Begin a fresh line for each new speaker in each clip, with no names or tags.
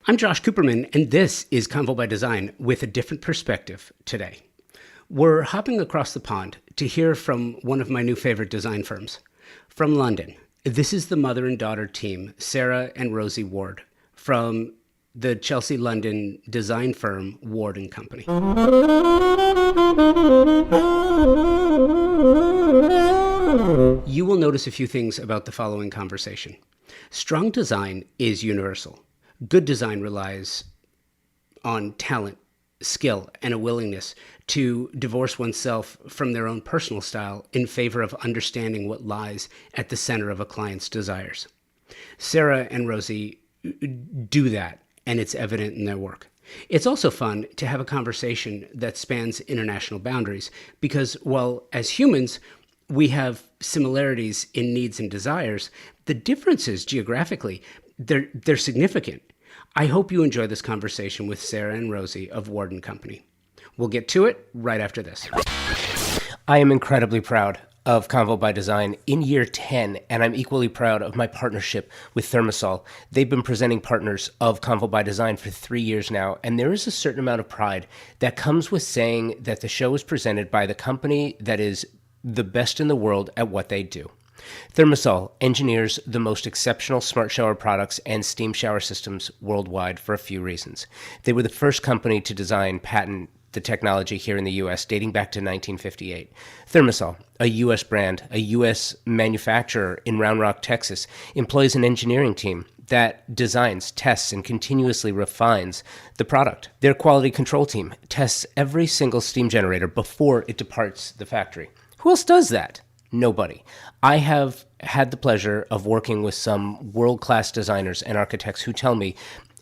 I'm Josh Cooperman, and this is Convo by Design with a different perspective today. We're hopping across the pond to hear from one of my new favorite design firms. From London, this is the mother and daughter team, Sarah and Rosie Ward, from the Chelsea, London design firm Ward and Company. You will notice a few things about the following conversation. Strong design is universal. Good design relies on talent, skill, and a willingness to divorce oneself from their own personal style in favor of understanding what lies at the center of a client's desires. Sarah and Rosie do that, and it's evident in their work. It's also fun to have a conversation that spans international boundaries because, while as humans, we have similarities in needs and desires, the differences geographically, they're significant. I hope you enjoy this conversation with Sarah and Rosie of Ward and Company. We'll get to it right after this. I am incredibly proud of Convo by Design in year 10, and I'm equally proud of my partnership with Thermosol. They've been presenting partners of Convo by Design for 3 years now, and there is a certain amount of pride that comes with saying that the show is presented by the company that is the best in the world at what they do. Thermosol engineers the most exceptional smart shower products and steam shower systems worldwide for a few reasons. They were the first company to design, patent the technology here in the U.S. dating back to 1958. Thermosol, a U.S. brand, a U.S. manufacturer in Round Rock, Texas, employs an engineering team that designs, tests, and continuously refines the product. Their quality control team tests every single steam generator before it departs the factory. Who else does that? Nobody. I have had the pleasure of working with some world-class designers and architects who tell me,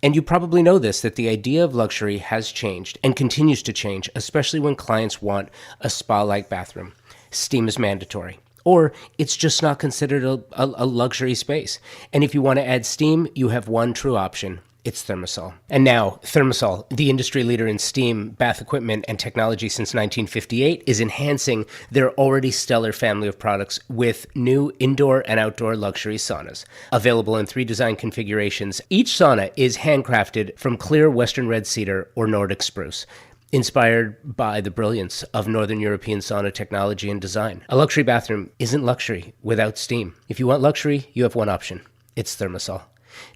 and you probably know this, that the idea of luxury has changed and continues to change, especially when clients want a spa-like bathroom. Steam is mandatory, or it's just not considered a luxury space. And if you want to add steam, you have one true option. It's Thermosol. And now, Thermosol, the industry leader in steam, bath equipment, and technology since 1958, is enhancing their already stellar family of products with new indoor and outdoor luxury saunas. Available in 3 design configurations, each sauna is handcrafted from clear Western red cedar or Nordic spruce, inspired by the brilliance of Northern European sauna technology and design. A luxury bathroom isn't luxury without steam. If you want luxury, you have one option. It's Thermosol.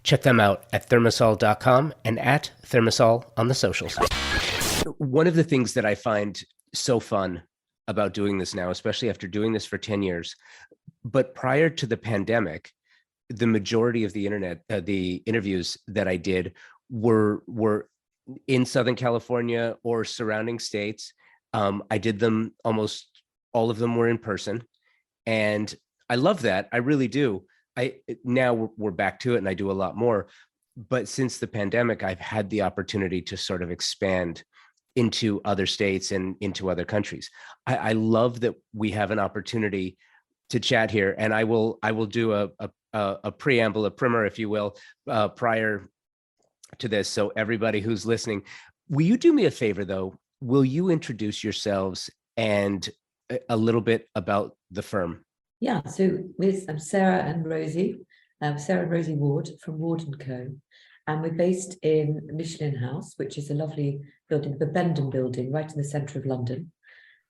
Check them out at thermosol.com and at Thermosol on the socials. One of the things that I find so fun about doing this now, especially after doing this for 10 years, but prior to the pandemic, the majority of the interviews that I did were in Southern California or surrounding states. I did them, almost all of them were in person. And I love that. I really do. Now we're back to it and I do a lot more, but since the pandemic, I've had the opportunity to sort of expand into other states and into other countries. I love that we have an opportunity to chat here, and I will do a preamble, a primer, if you will, prior to this. So everybody who's listening, will you do me a favor though? Will you introduce yourselves and a little bit about the firm?
Yeah, so with Sarah and Rosie, Sarah and Rosie Ward from Ward & Co. And we're based in Michelin House, which is a lovely building, the Bendon building, right in the centre of London.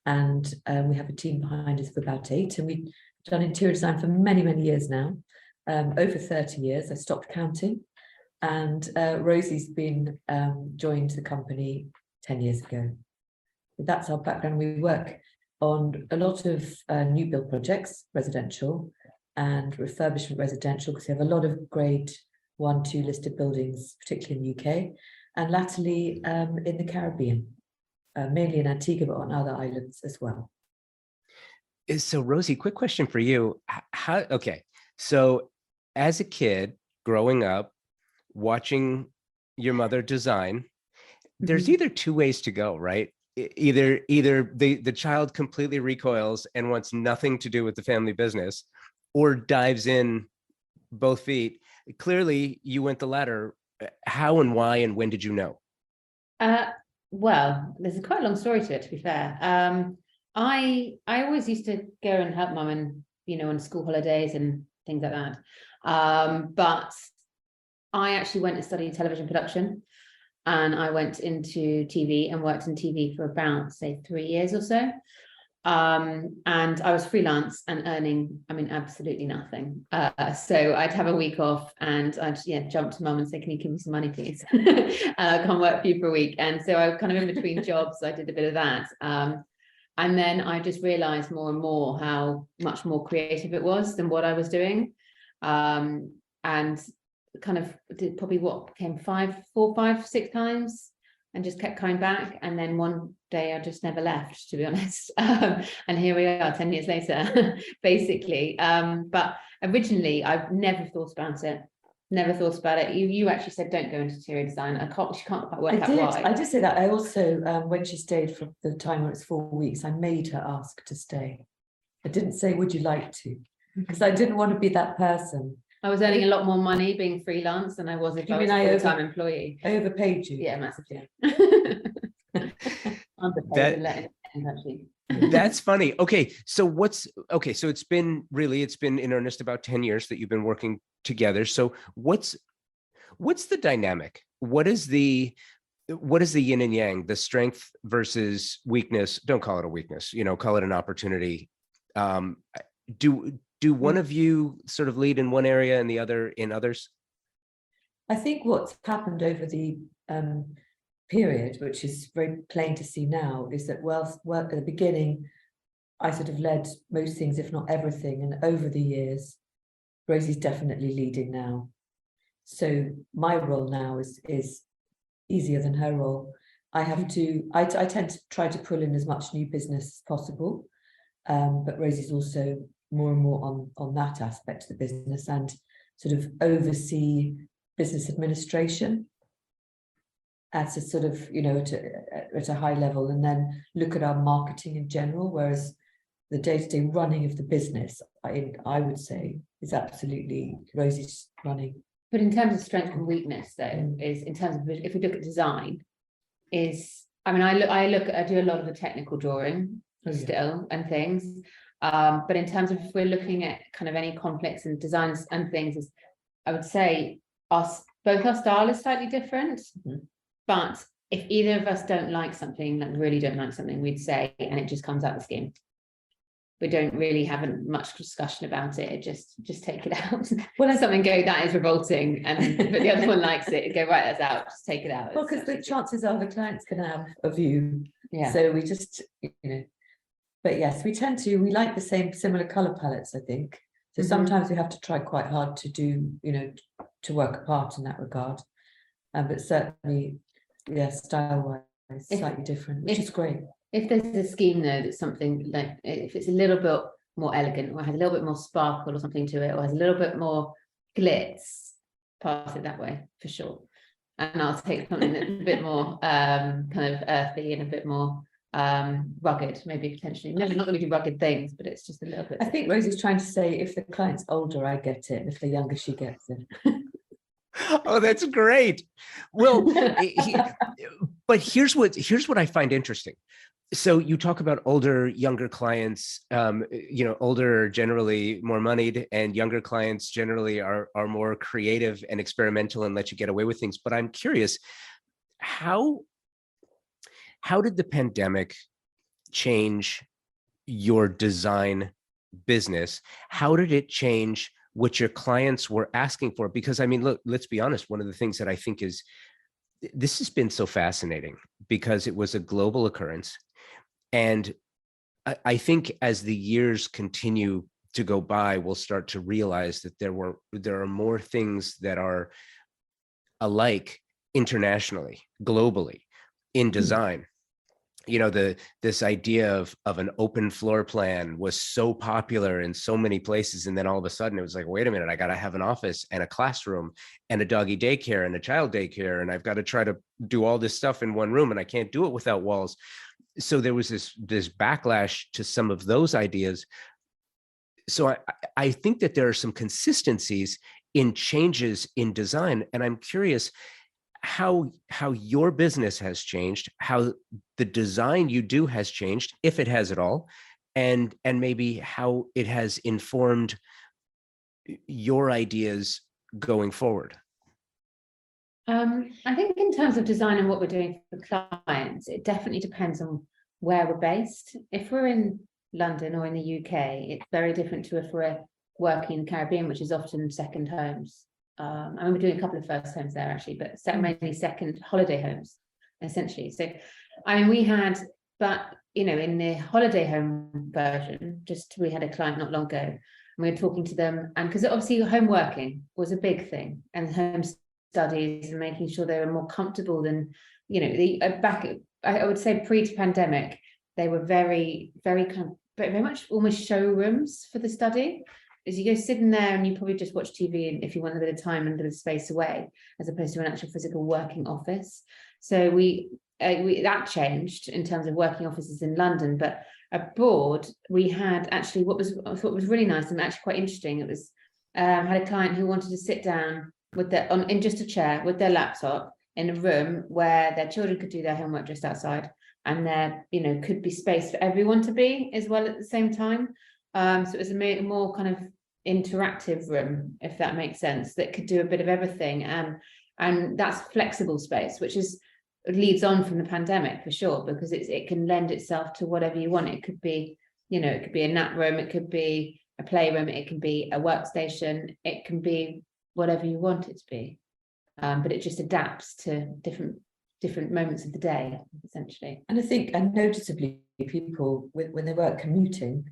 And we have a team behind us of about 8. And we've done interior design for many, many years now, over 30 years. I stopped counting. And Rosie's been joined the company 10 years ago. That's our background. We work on a lot of new build projects, residential and refurbishment residential, because we have a lot of grade 1, 2 listed buildings, particularly in the UK, and latterly in the Caribbean, mainly in Antigua, but on other islands as well.
So Rosie, quick question for you. So as a kid growing up, watching your mother design, there's either 2 ways to go, right? Either the child completely recoils and wants nothing to do with the family business, or dives in both feet. Clearly, you went the latter. How and why and when did you know?
Well, there's quite a long story to it, to be fair. I always used to go and help mum and, on school holidays and things like that. But I actually went and studied television production, and I went into TV and worked in TV for about, say, 3 years or so. And I was freelance and earning, I mean, absolutely nothing. So I'd have a week off and I'd jump to mum and say, can you give me some money, please? Come work for you for a week. And so I was kind of in between jobs. So I did a bit of that. And then I just realized more and more how much more creative it was than what I was doing. And kind of did probably what became 4, 5, 6 times, and just kept coming back. And then one day I just never left, to be honest. And here we are 10 years later, basically. But originally I've never thought about it. Never thought about it. You actually said don't go into interior design. She can't quite work out why.
I did say that. I also, when she stayed for the time when it's 4 weeks, I made her ask to stay. I didn't say, would you like to? Because I didn't want to be that person.
I was earning a lot more money being freelance than I was if I was a full-time employee.
I overpaid you.
Yeah, massively.
That's funny. Okay, so it's been in earnest about 10 years that you've been working together. So what's the dynamic? What is the yin and yang, the strength versus weakness? Don't call it a weakness, call it an opportunity. Do one of you sort of lead in one area and the other in others?
I think what's happened over the period, which is very plain to see now, is that whilst at the beginning, I sort of led most things, if not everything. And over the years, Rosie's definitely leading now. So my role now is easier than her role. I tend to try to pull in as much new business as possible. But Rosie's also more and more on that aspect of the business and sort of oversee business administration at a sort of, at a high level, and then look at our marketing in general, whereas the day-to-day running of the business, I would say, is absolutely Rosie's running.
But in terms of strength and weakness, though, is in terms of, if we look at design, I do a lot of the technical drawing still and things. But in terms of if we're looking at kind of any conflicts and designs and things, I would say both our style is slightly different. But if either of us don't like something, like really don't like something, we'd say, and it just comes out the scheme. We don't really have much discussion about it. Just take it out. When something go, that is revolting, but the other one likes it, go, right, that's out, just take it out.
Well, because the chances are the client's going to have a view.
Yeah.
So we just, but yes, we like the similar color palettes, I think. So sometimes we have to try quite hard to do, to work apart in that regard. But certainly, style-wise, slightly different, which is great.
If there's a scheme, though, that's something like, if it's a little bit more elegant, or has a little bit more sparkle or something to it, or has a little bit more glitz, pass it that way, for sure. And I'll take something that's a bit more kind of earthy and a bit more rugged, maybe potentially. No, not going to do rugged things, but it's just a little bit.
I think Rosie's trying to say, if the client's older, I get it, and if they're younger, she gets it.
Oh, that's great. Well, but here's what I find interesting. So you talk about older, younger clients, older are generally more moneyed, and younger clients generally are more creative and experimental and let you get away with things. But I'm curious, how did the pandemic change your design business? How did it change what your clients were asking for? Because look, let's be honest, one of the things that I think this has been so fascinating because it was a global occurrence. And I think as the years continue to go by, we'll start to realize that there are more things that are alike internationally, globally, in design. This idea of an open floor plan was so popular in so many places, and then all of a sudden it was like, wait a minute, I got to have an office and a classroom and a doggy daycare and a child daycare, and I've got to try to do all this stuff in one room, and I can't do it without walls. So there was this backlash to some of those ideas. So I think that there are some consistencies in changes in design, and I'm curious how your business has changed, how the design you do has changed, if it has at all, and maybe how it has informed your ideas going forward.
I think in terms of design and what we're doing for clients, it definitely depends on where we're based. If we're in London or in the UK, it's very different to if we're working in the Caribbean, which is often second homes. I mean, we're doing a couple of first homes there actually, but mainly second holiday homes, essentially. So, I mean, we had, but you know, in the holiday home version, we had a client not long ago, and we were talking to them, and because obviously home working was a big thing, and home studies and making sure they were more comfortable than, you know, I would say pre-pandemic, they were very much almost showrooms for the study. As you go sitting there and you probably just watch TV and if you want a bit of time and a bit of space away, as opposed to an actual physical working office. So that changed in terms of working offices in London, but abroad we had actually I thought was really nice and actually quite interesting. It was had a client who wanted to sit down with in just a chair with their laptop in a room where their children could do their homework just outside, and there, you know, could be space for everyone to be as well at the same time. So it was a more kind of interactive room, if that makes sense, that could do a bit of everything. And that's flexible space, which leads on from the pandemic for sure, because it can lend itself to whatever you want. It could be, you know, it could be a nap room, it could be a playroom, it can be a workstation, it can be whatever you want it to be. But it just adapts to different moments of the day, essentially.
And I think, and noticeably, people when they work commuting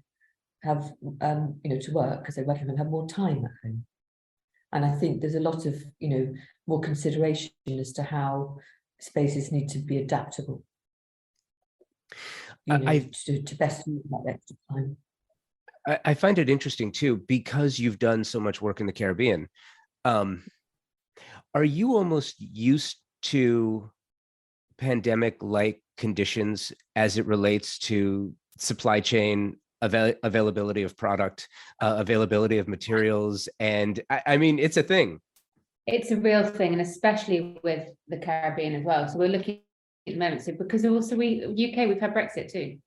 have, you know, to work because they're working and have more time at home. And I think there's a lot of, you know, more consideration as to how spaces need to be adaptable, you know, to best use that extra time.
I find it interesting too, because you've done so much work in the Caribbean. Are you almost used to pandemic-like conditions as it relates to supply chain availability of product, availability of materials? And I mean, it's a thing.
It's a real thing, and especially with the Caribbean as well. So we're looking at the moment, so because also UK, we've had Brexit too.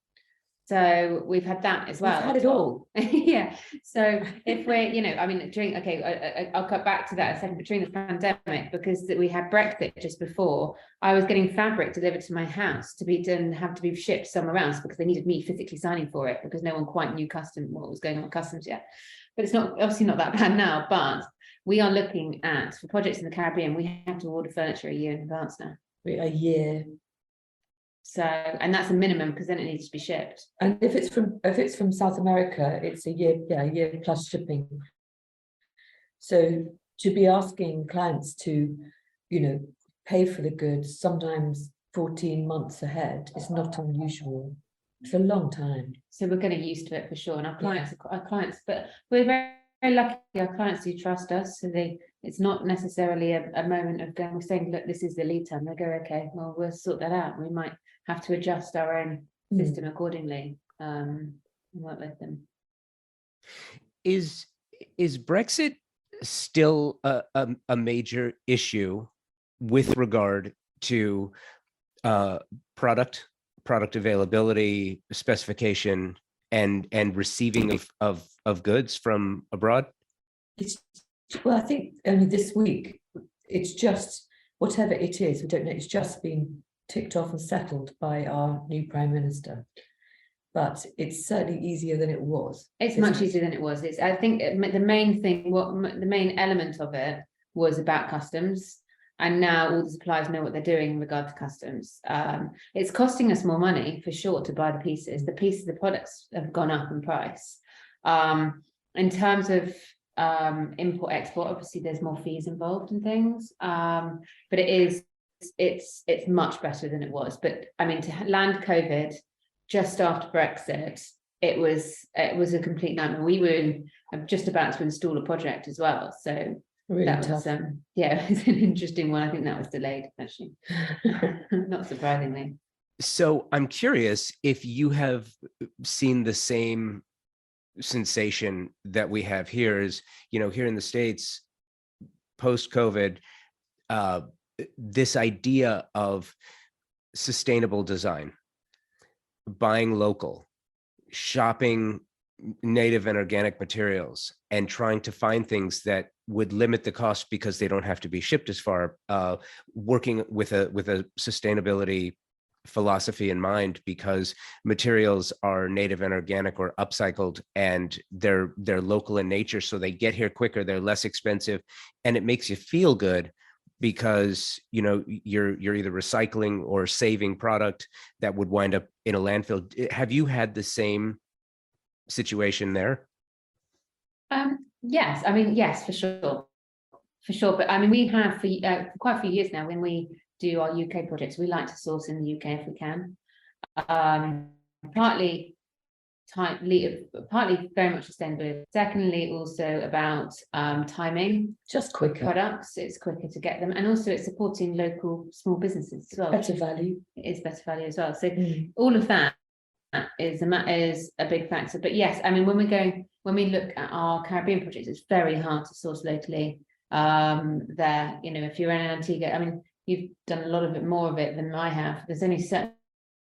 So we've had that as well.
We've had it all.
Yeah. So if we're, you know, I mean, I'll cut back to that in a second, but during the pandemic, because we had Brexit just before, I was getting fabric delivered to my house to be done, have to be shipped somewhere else because they needed me physically signing for it because no one quite knew what was going on with customs yet. But it's obviously not that bad now, but we are looking at, for projects in the Caribbean, we have to order furniture a year in advance now.
A year.
So, and that's a minimum because then it needs to be shipped.
And if it's from South America, it's a year plus shipping. So to be asking clients to, you know, pay for the goods sometimes 14 months ahead is not unusual. It's a long time.
So we're getting used to it for sure. And our clients, but we're very, very lucky. Our clients do trust us, so it's not necessarily a moment of going, we're saying, look, this is the lead time. They go, okay, well, we'll sort that out. We might have to adjust our own system accordingly, and work with them.
Is Brexit still a major issue with regard to product availability, specification, and receiving of goods from abroad?
Well, I think only this week, it's just, whatever it is, we don't know, it's just been ticked off and settled by our new Prime Minister. But it's certainly easier than it was.
It's much easier than it was. I think the main thing, the main element of it was about customs. And now all the suppliers know what they're doing in regard to customs. It's costing us more money for sure to buy the pieces. The products have gone up in price. In terms of import export, obviously there's more fees involved and things. But it's much better than it was. But I mean, to land COVID just after Brexit, it was a complete nightmare. We were just about to install a project as well, so
really
that
tough.
was it was an interesting one. I think that was delayed actually, not surprisingly.
So I'm curious if you have seen the same sensation that we have here. Is, you know, here in the States, post-COVID, this idea of sustainable design, buying local, shopping native and organic materials and trying to find things that would limit the cost because they don't have to be shipped as far, working with a sustainability philosophy in mind, because materials are native and organic or upcycled, and they're local in nature, so they get here quicker, they're less expensive, and it makes you feel good because you're either recycling or saving product that would wind up in a landfill. Have you had the same situation there?
Yes, I mean, yes, for sure. But I mean, we have for quite a few years now, when we do our UK projects, we like to source in the UK if we can. Partly very much sustainability. Secondly, also about timing.
Just quicker.
Products, it's quicker to get them, and also it's supporting local small businesses as well.
Better value.
It is better value as well. So all of that is a big factor. But yes, I mean, when we look at our Caribbean projects, it's very hard to source locally. There, if you're in Antigua, I mean, you've done a lot of it, more of it than I have. There's only certain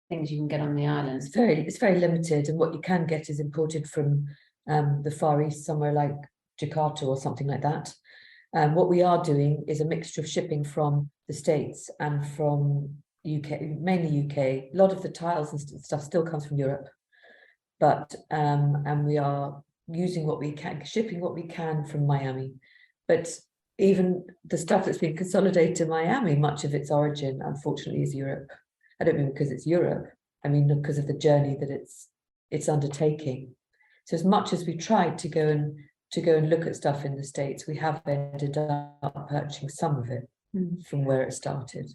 things you can get on the islands.
It's very limited, and what you can get is imported from the Far East, somewhere like Jakarta or something like that. What we are doing is a mixture of shipping from the States and from UK, mainly UK. A lot of the tiles and stuff still comes from Europe, but and we are using what we can, shipping what we can from Miami. But even the stuff that's been consolidated in Miami, much of its origin, unfortunately, is Europe. I don't mean because it's Europe. I mean because of the journey that it's undertaking. So as much as we tried to go and look at stuff in the States, we have ended up purchasing some of it from where it started.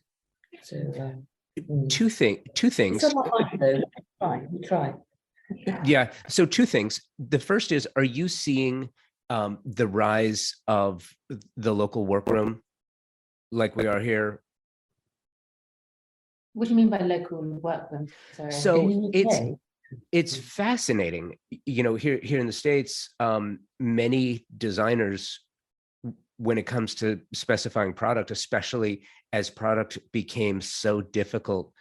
So
two things.
It's a lot like though. We try.
Yeah. So two things. The first is, are you seeing the rise of the local workroom like we are here?
What do you mean by local workroom? Sorry.
So it's fascinating. Here in the States, many designers, when it comes to specifying product, especially as product became so difficult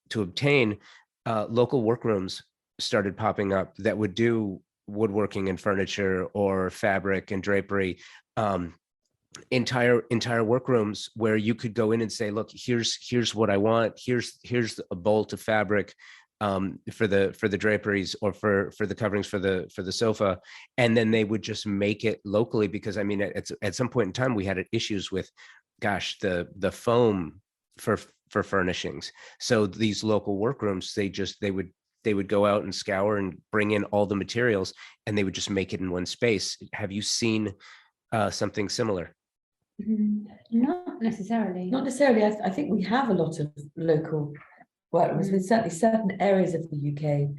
to obtain, local workrooms started popping up that would do woodworking and furniture or fabric and drapery, entire workrooms where you could go in and say, look, here's what I want. Here's a bolt of fabric for the draperies or for the coverings for the sofa, and then they would just make it locally, because I mean at some point in time we had issues with, gosh, the foam for furnishings. So these local workrooms, they would go out and scour and bring in all the materials, and they would just make it in one space. Have you seen something similar?
Not necessarily.
Not necessarily. I think we have a lot of local workrooms. With certainly certain areas of the UK.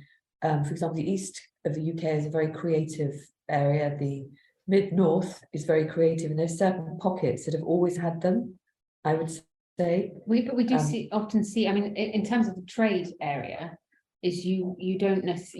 For example, the east of the UK is a very creative area. The mid-north is very creative, and there's certain pockets that have always had them, I would say.
We do often see, I mean, in terms of the trade area, is you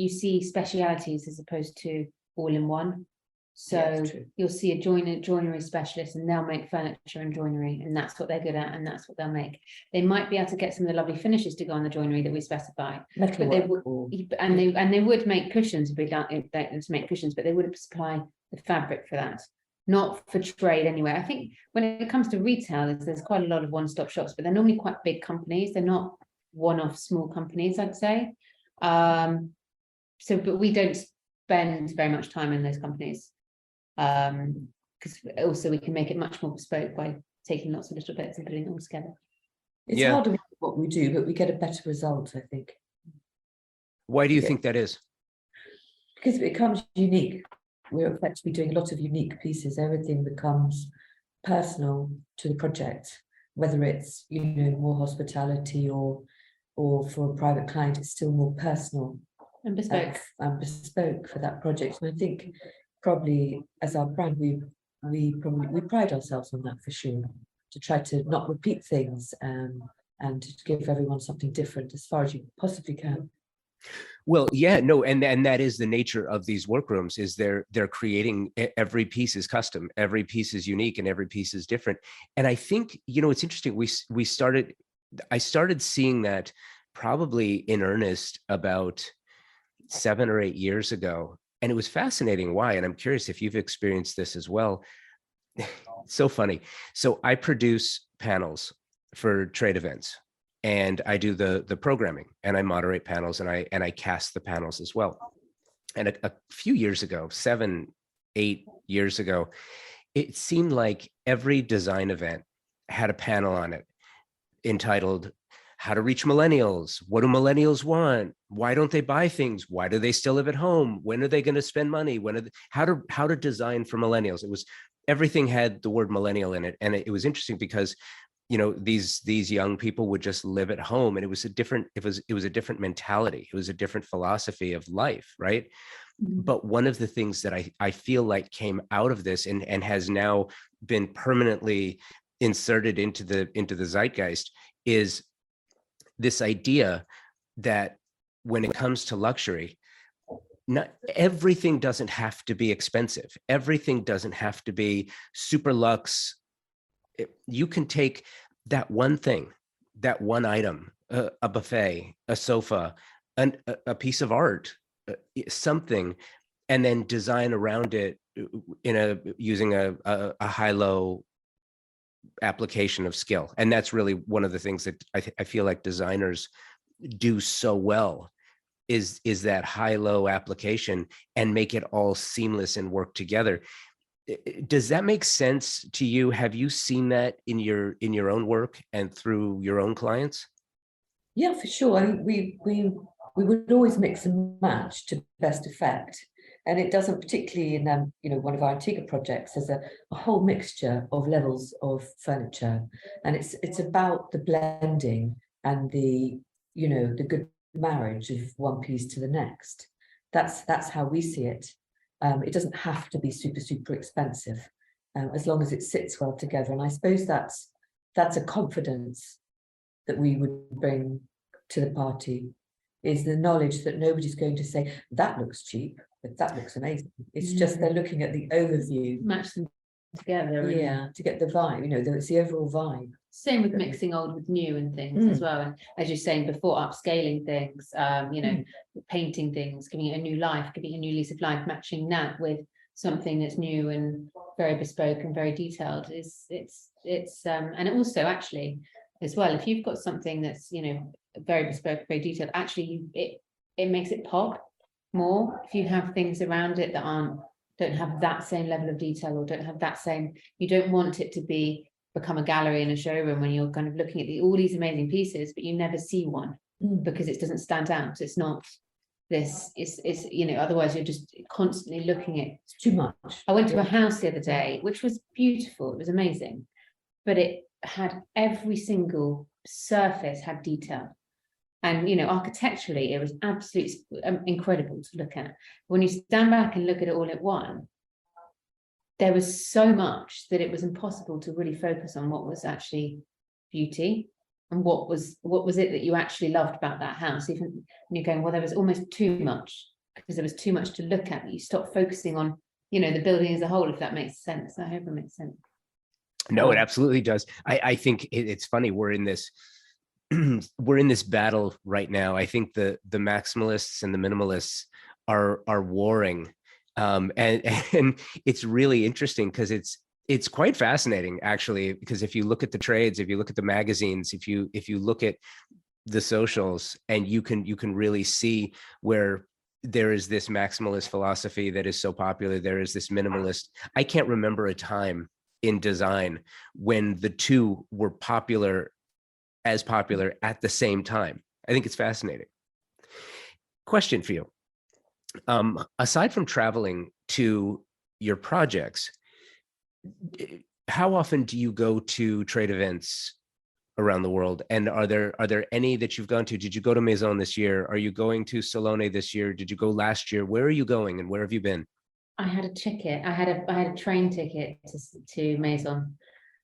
see specialities as opposed to all in one. So you'll see a joinery specialist, and they'll make furniture and joinery, and that's what they're good at, and that's what they'll make. They might be able to get some of the lovely finishes to go on the joinery that we specify, but they would make cushions if we like to make cushions, but they wouldn't supply the fabric for that. Not for trade anyway. I think when it comes to retail, there's quite a lot of one-stop shops, but they're normally quite big companies. They're not one-off small companies, I'd say. But we don't spend very much time in those companies, because also we can make it much more bespoke by taking lots of little bits and putting it all together.
It's harder what we do, but we get a better result, I think.
Why do you think that is?
Because it becomes unique. We're effectively doing a lot of unique pieces. Everything becomes personal to the project, whether it's more hospitality or for a private client, it's still more personal
and bespoke.
Bespoke for that project. And I think probably as our brand, we pride ourselves on that for sure, to try to not repeat things and to give everyone something different as far as you possibly can.
Well, yeah, no, and that is the nature of these workrooms, is they're creating, every piece is custom, every piece is unique, and every piece is different. And I think, it's interesting, I started seeing that probably in earnest about 7 or 8 years ago. And it was fascinating why. And I'm curious if you've experienced this as well. So funny. So I produce panels for trade events, and I do the programming, and I moderate panels, and I cast the panels as well. And a few years ago, 7, 8 years ago, it seemed like every design event had a panel on it entitled "How to Reach Millennials. What do millennials want? Why don't they buy things? Why do they still live at home? When are they going to spend money? How to design for millennials?" It was, everything had the word millennial in it. And it was interesting because, you know, these young people would just live at home, and it was a different mentality. It was a different philosophy of life, right? But one of the things that I feel like came out of this and has now been permanently inserted into the zeitgeist is this idea that when it comes to luxury, not everything doesn't have to be expensive. Everything doesn't have to be super luxe. You can take that one thing, that one item, a buffet, a sofa, a piece of art, something, and then design around it using a high-low application of skill. And that's really one of the things that I feel like designers do so well, is that high-low application and make it all seamless and work together. Does that make sense to you? Have you seen that in your own work and through your own clients?
Yeah, for sure. I mean, we would always mix and match to best effect. And it doesn't, particularly in one of our Antigua projects, there's a whole mixture of levels of furniture, and it's about the blending and the good marriage of one piece to the next. That's how we see it. It doesn't have to be super expensive, as long as it sits well together. And I suppose that's a confidence that we would bring to the party, is the knowledge that nobody's going to say that looks cheap, but that looks amazing. It's just they're looking at the overview,
Match them together.
yeah, to get the vibe. It's the overall vibe.
Same with mixing old with new and things as well. And as you're saying before, upscaling things, painting things, giving it a new life, giving it a new lease of life, matching that with something that's new and very bespoke and very detailed and also actually as well, if you've got something that's very bespoke, very detailed, actually it makes it pop more. If you have things around it that don't have that same level of detail, or don't have that same, you don't want it to become a gallery in a showroom when you're kind of looking at all these amazing pieces, but you never see one because it doesn't stand out. It's not this, it's otherwise you're just constantly looking at
It's too much.
I went to a house the other day, which was beautiful. It was amazing, but it had every single surface had detail. And, architecturally, it was absolutely incredible to look at. When you stand back and look at it all at once, there was so much that it was impossible to really focus on what was actually beauty and what was it that you actually loved about that house. Even when you're going, well, there was almost too much, because there was too much to look at. You stop focusing on, the building as a whole, if that makes sense. I hope it makes sense.
No, it absolutely does. I think it's funny. We're in this battle right now. I think the maximalists and the minimalists are warring, and it's really interesting because it's quite fascinating, actually. Because if you look at the trades, if you look at the magazines, if you look at the socials, and you can really see where there is this maximalist philosophy that is so popular. There is this minimalist. I can't remember a time in design when the two were popular at the same time. I think it's fascinating. Question for you. Aside from traveling to your projects, how often do you go to trade events around the world? And are there any that you've gone to? Did you go to Maison this year? Are you going to Salone this year? Did you go last year? Where are you going and where have you been?
I had a ticket. I had a train ticket to Maison,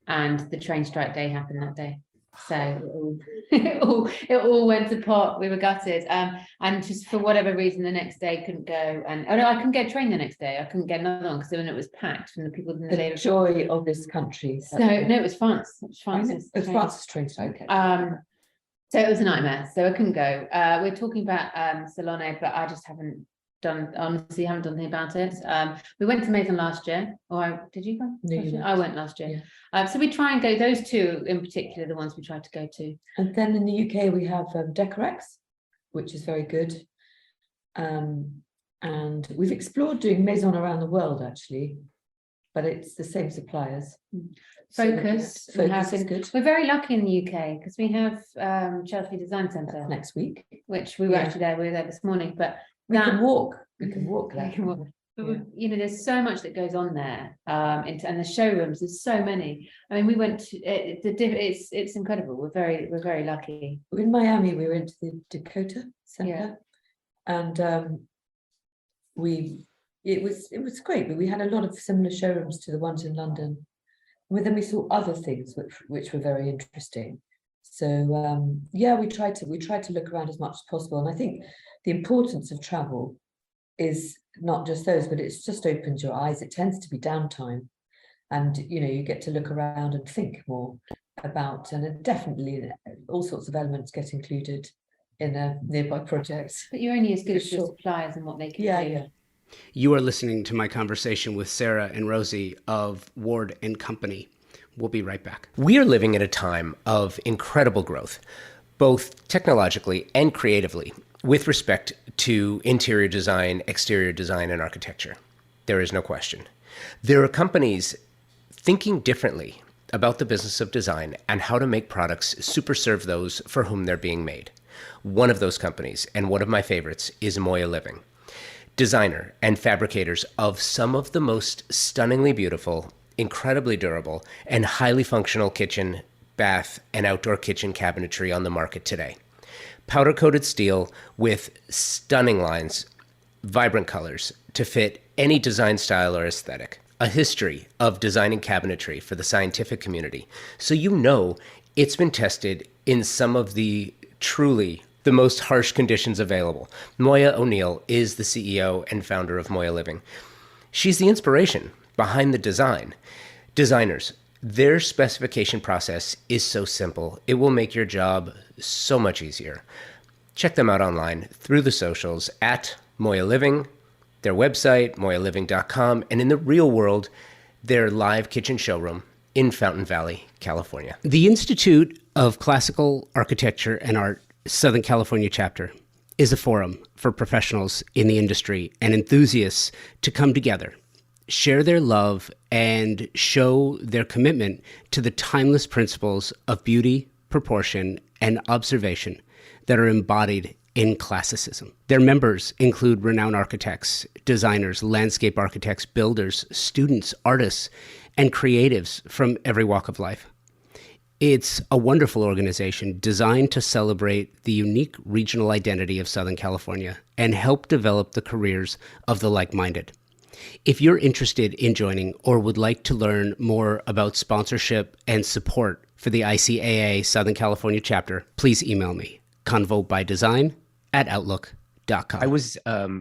and the train strike day happened that day. So it all went to pot. We were gutted. And just for whatever reason, the next day couldn't go. And I couldn't get a train the next day. I couldn't get another one because then it was packed from the people in the day.
The joy of this country.
So no, it was France. It was France's.
It's France's train strike.
Okay. So it was a nightmare. So I couldn't go. We're talking about Salone, but I just haven't honestly haven't done anything about it. We went to Maison last year, did you go?
No,
last
you
year?
went.
I went last year. So we try and go, those two in particular, the ones we try to go to.
And then in the UK we have Decorex, which is very good. And we've explored doing Maison around the world actually, but it's the same suppliers.
Focus,
So, Focus is good.
we're very lucky in the UK because we have Chelsea Design Centre
That's next week.
which we were actually there. We were there this morning, but
We can walk. We can walk
we
there.
can walk. But you know, there's so much that goes on there. And the showrooms, there's so many. I mean, we went to it's incredible. We're very lucky.
In Miami, we went to the Dakota Center,
Yeah.
and it was great. But we had a lot of similar showrooms to the ones in London. But then we saw other things which were very interesting. So yeah, we tried to look around as much as possible. And I think the importance of travel is not just those, but it's just opens your eyes. It tends to be downtime, and you know, you get to look around and think more about, and it definitely all sorts of elements get included in a nearby project.
But you're only as good
For
as your
sure.
suppliers and what they can do.
Yeah.
You are listening to my conversation with Sarah and Rosie of Ward and Company. We'll be right back.
We are living at a time of incredible growth, both technologically and creatively, with respect to interior design, exterior design, and architecture. There is no question. There are companies thinking differently about the business of design and how to make products super serve those for whom they're being made. One of those companies, and one of my favorites, is Moya Living. Designer and fabricators of some of the most stunningly beautiful, incredibly durable, and highly functional kitchen, bath, and outdoor kitchen cabinetry on the market today. Powder-coated steel with stunning lines, vibrant colors to fit any design style or aesthetic. A history of designing cabinetry for the scientific community, so you know it's been tested in some of the truly the most harsh conditions available. Moya O'Neill is the CEO and founder of Moya Living. She's the inspiration behind the design. Designers, their specification process is so simple. It will make your job so much easier. Check them out online through the socials at Moya Living, their website, moyaliving.com, and in the real world, their live kitchen showroom in Fountain Valley, California.
The Institute of Classical Architecture and Art Southern California chapter is a forum for professionals in the industry and enthusiasts to come together, share their love, and show their commitment to the timeless principles of beauty, proportion, and observation that are embodied in classicism. Their members include renowned architects, designers, landscape architects, builders, students, artists, and creatives from every walk of life. It's a wonderful organization designed to celebrate the unique regional identity of Southern California and help develop the careers of the like-minded. If you're interested in joining or would like to learn more about sponsorship and support for the ICAA Southern California chapter, please email me, convobydesign@outlook.com.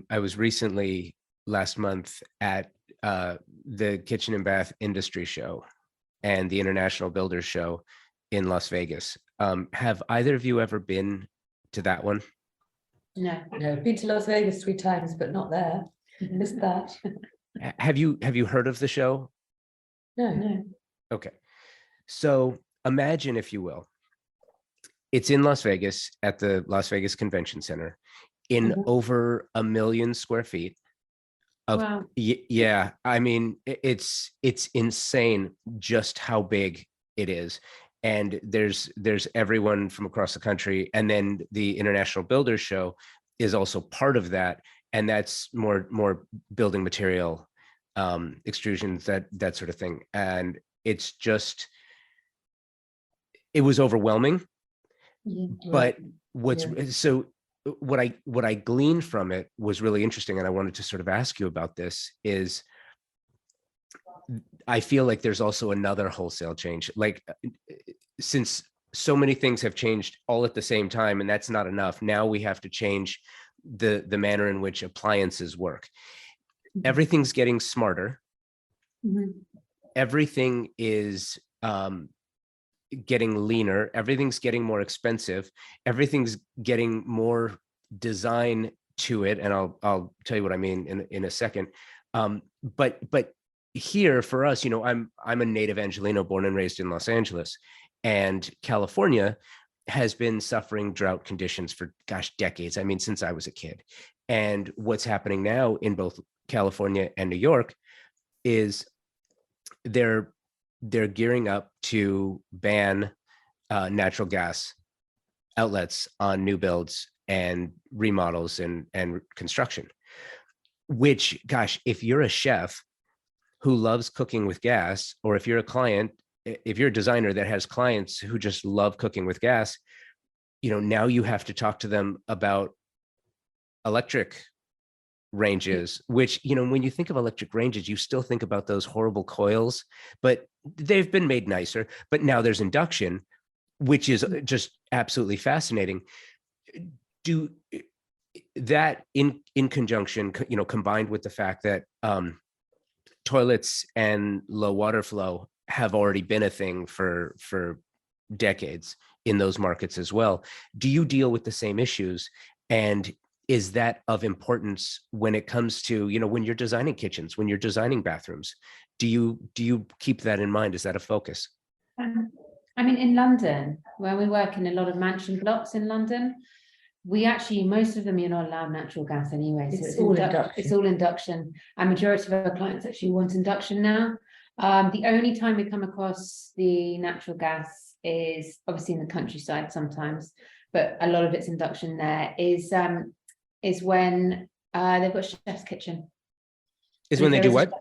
I was recently last month at the Kitchen and Bath Industry Show and the International Builders Show in Las Vegas. Have either of you ever been to that one?
No.
No, been to Las Vegas 3 times, but not there. Missed that.
Have you heard of the show?
No.
Okay. So imagine, if you will, it's in Las Vegas at the Las Vegas Convention Center in over 1 million square feet.
Wow.
Yeah, I mean, it's insane just how big it is. And there's everyone from across the country. And then the International Builders Show is also part of that. And that's more building material, extrusions, that sort of thing. And it's just, it was overwhelming.
Yeah.
But so what I gleaned from it was really interesting. And I wanted to sort of ask you about this is, I feel like there's also another wholesale change, like since so many things have changed all at the same time, and that's not enough. Now we have to change the manner in which appliances work. Everything's getting smarter. Everything is getting leaner. Everything's getting more expensive. Everything's getting more design to it, and I'll tell you what I mean in a second. But here for us, you know, I'm a native Angelino, born and raised in Los Angeles, and California has been suffering drought conditions for, gosh, decades. I mean, since I was a kid. And what's happening now in both California and New York is they're gearing up to ban natural gas outlets on new builds and remodels and construction, which, gosh, if you're a chef who loves cooking with gas, or if you're a client, if you're a designer that has clients who just love cooking with gas, you know, now you have to talk to them about electric ranges, which, you know, when you think of electric ranges, you still think about those horrible coils, but they've been made nicer. But now there's induction, which is just absolutely fascinating. Do that in conjunction, you know, combined with the fact that toilets and low water flow have already been a thing for decades in those markets as well. Do you deal with the same issues? And is that of importance when it comes to, you know, when you're designing kitchens, when you're designing bathrooms? Do you keep that in mind? Is that a focus?
I mean, in London, where we work in a lot of mansion blocks in London, we actually, most of them, you're not allowed natural gas anyway. So
It's all induction.
It's all induction. And majority of our clients actually want induction now. The only time we come across the natural gas is obviously in the countryside sometimes, but a lot of it's induction there is when they've got a chef's kitchen.
Is when they do what?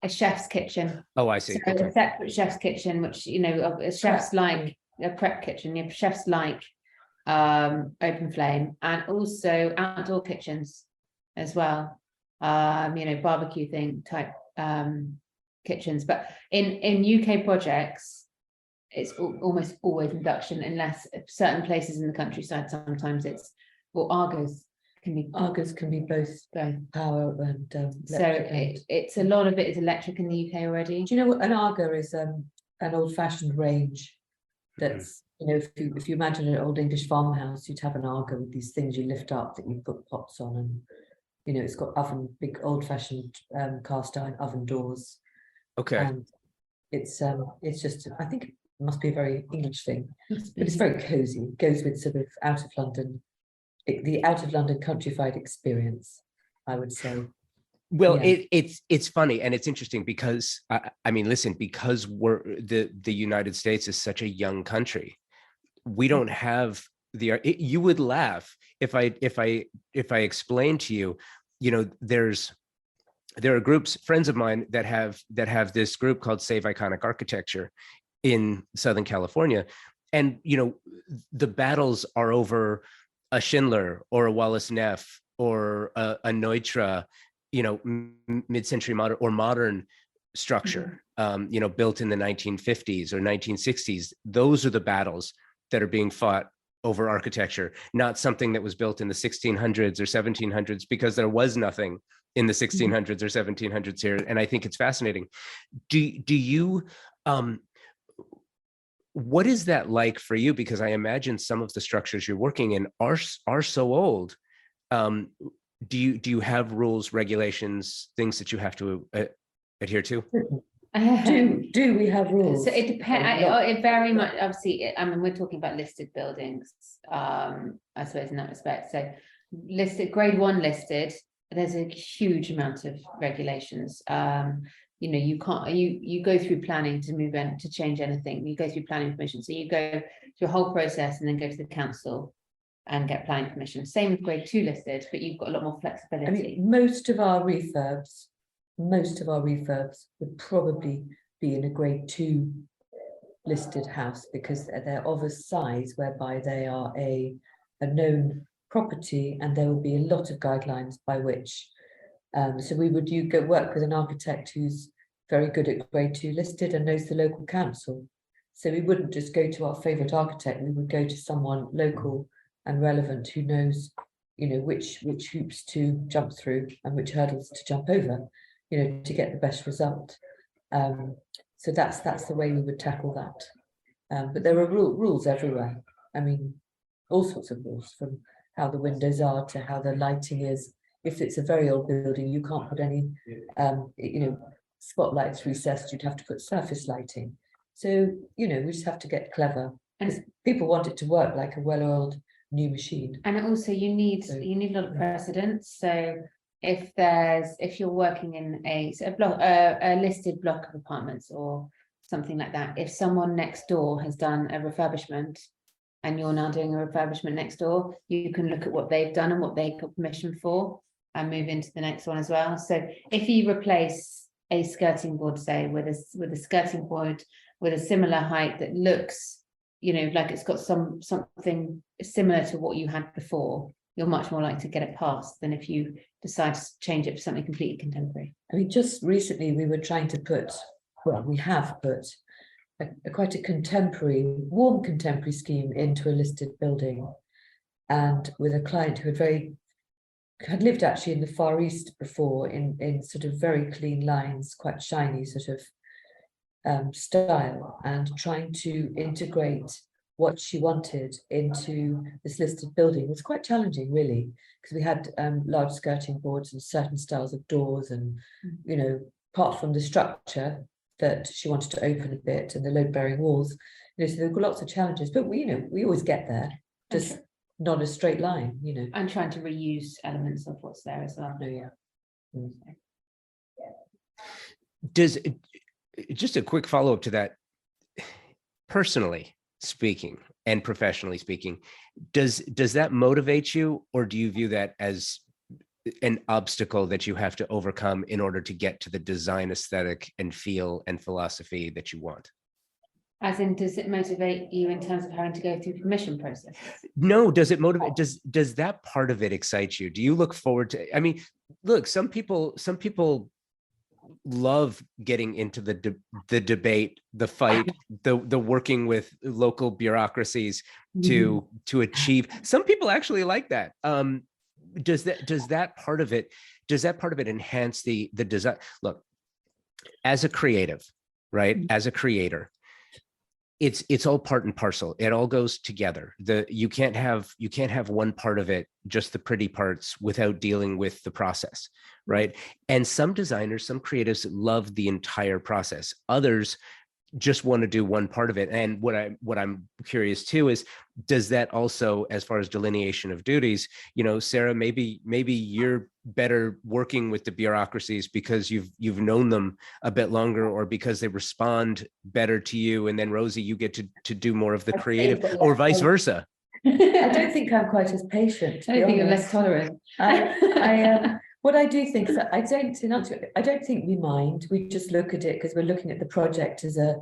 A chef's kitchen.
Oh, I see.
So
Okay.
a separate chef's kitchen, which, you know, a chef's like a prep kitchen, you have chef's like open flame, and also outdoor kitchens as well, you know, barbecue thing type kitchens. But in UK projects, it's almost always induction, unless certain places in the countryside, sometimes it's, or Argos can be
both power and
so it's a lot of it is electric in the UK already.
Do you know what an Argo is? An old-fashioned range that's, you know, if you imagine an old English farmhouse, you'd have an Argo with these things you lift up that you put pots on, and, you know, it's got big old-fashioned cast iron oven doors.
Okay.
And it's just, I think it must be a very English thing, but it's very cozy. It goes with sort of out of London, the out of London countrified experience, I would say.
Well,
Yeah.
it's funny and it's interesting because I mean, listen, because the United States is such a young country, we don't have you would laugh if I explain to you, you know, there are groups, friends of mine that have this group called Save Iconic Architecture in Southern California, and, you know, the battles are over a Schindler or a Wallace Neff or a Neutra, you know, mid-century modern structure, you know, built in the 1950s or 1960s. Those are the battles that are being fought over architecture, not something that was built in the 1600s or 1700s, because there was nothing in the 1600s or 1700s here. And I think it's fascinating. Do you, what is that like for you? Because I imagine some of the structures you're working in are so old. Do you have rules, regulations, things that you have to adhere to?
Do we have rules?
So it depends. It very much, obviously. I mean, we're talking about listed buildings, I suppose, in that respect. So listed, grade 1 listed, there's a huge amount of regulations. You know, you can't, you go through planning to move in, to change anything. You go through planning permission. So you go through a whole process and then go to the council and get planning permission. Same with grade 2 listed, but you've got a lot more flexibility.
I mean, most of our refurbs would probably be in a grade 2 listed house, because they're of a size whereby they are a known property, and there will be a lot of guidelines by which. So you go work with an architect who's very good at grade 2 listed and knows the local council. So we wouldn't just go to our favourite architect. We would go to someone local and relevant who knows, you know, which hoops to jump through and which hurdles to jump over, you know, to get the best result. So that's the way we would tackle that. But there are rules everywhere. I mean, all sorts of rules, from how the windows are to how the lighting is. If it's a very old building, you can't put any, spotlights recessed. You'd have to put surface lighting. So, we just have to get clever, because people want it to work like a well-oiled new machine.
And also you need a lot of precedence. So if you're working in a listed block of apartments or something like that, if someone next door has done a refurbishment and you're now doing a refurbishment next door, you can look at what they've done and what they got permission for and move into the next one as well. So if you replace a skirting board, say, with a skirting board with a similar height that looks, like it's got something similar to what you had before, you're much more likely to get it passed than if you decide to change it for something completely contemporary.
I mean, just recently we were trying to we have put quite a warm contemporary scheme into a listed building, and with a client who had lived actually in the Far East before, in sort of very clean lines, quite shiny sort of style, and trying to integrate what she wanted into this listed building was quite challenging, really, because we had large skirting boards and certain styles of doors, and apart from the structure that she wanted to open a bit and the load-bearing walls, so there were lots of challenges, but we always get there, just not a straight line,
And trying to reuse elements of what's there as well.
No, yeah. Mm.
Just a quick follow-up to that, personally speaking and professionally speaking, does that motivate you, or do you view that as an obstacle that you have to overcome in order to get to the design aesthetic and feel and philosophy that you want?
As in, does it motivate you in terms of having to go through permission process?
No, does it motivate? Does that part of it excite you? Do you look forward to? I mean, look, some people love getting into the debate, the fight, the working with local bureaucracies to achieve. Some people actually like that. Does that part of it enhance the design? Look, as a creative, right? As a creator, it's all part and parcel. It all goes together. You can't have one part of it, just the pretty parts, without dealing with the process, right? And some designers, some creatives love the entire process. Others just want to do one part of it. And what I'm curious too is, does that also, as far as delineation of duties, Sarah, maybe you're better working with the bureaucracies because you've known them a bit longer, or because they respond better to you, and then Rosie, you get to do more of the creative, or vice versa.
I don't think I'm quite as patient.
I don't think you're less tolerant.
What I do think is that I don't think we mind. We just look at it because we're looking at the project as a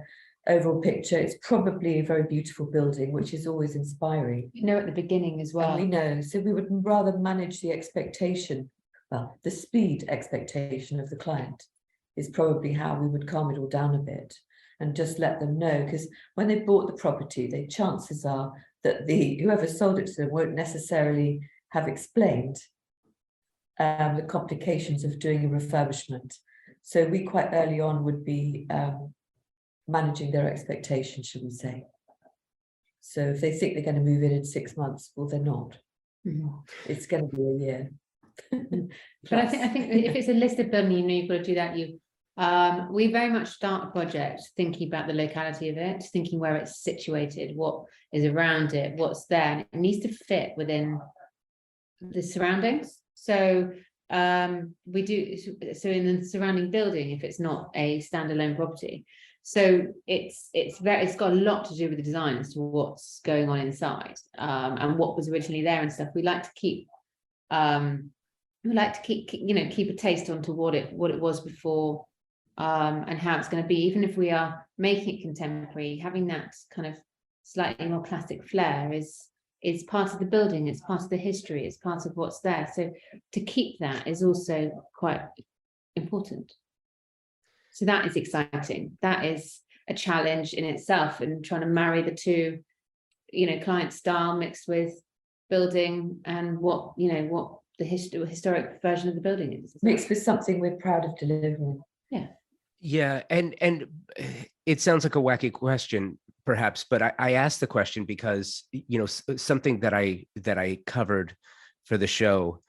overall picture. It's probably a very beautiful building, which is always inspiring.
At the beginning as well.
And we know, so we would rather manage the expectation, the speed expectation of the client is probably how we would calm it all down a bit and just let them know, because when they bought the property, the chances are that whoever sold it to them won't necessarily have explained the complications of doing a refurbishment. So we quite early on would be managing their expectations, should we say. So if they think they're going to move in 6 months, well, they're not. It's going to be a year.
But I think if it's a listed building, you've got to do that. We very much start a project thinking about the locality of it, thinking where it's situated, what is around it, what's there, and it needs to fit within the surroundings. So we do so in the surrounding building, if it's not a standalone property. So it's got a lot to do with the design as to what's going on inside, and what was originally there and stuff. We like to keep keep a taste onto what it was before, and how it's going to be, even if we are making it contemporary. Having that kind of slightly more classic flair is part of the building, it's part of the history, it's part of what's there. So to keep that is also quite important. So that is exciting. That is a challenge in itself, and trying to marry the two, client style mixed with building and what the historic version of the building is.
Mixed with something we're proud of delivering.
Yeah, and it sounds like a wacky question, perhaps, but I asked the question because, something that I covered for the show,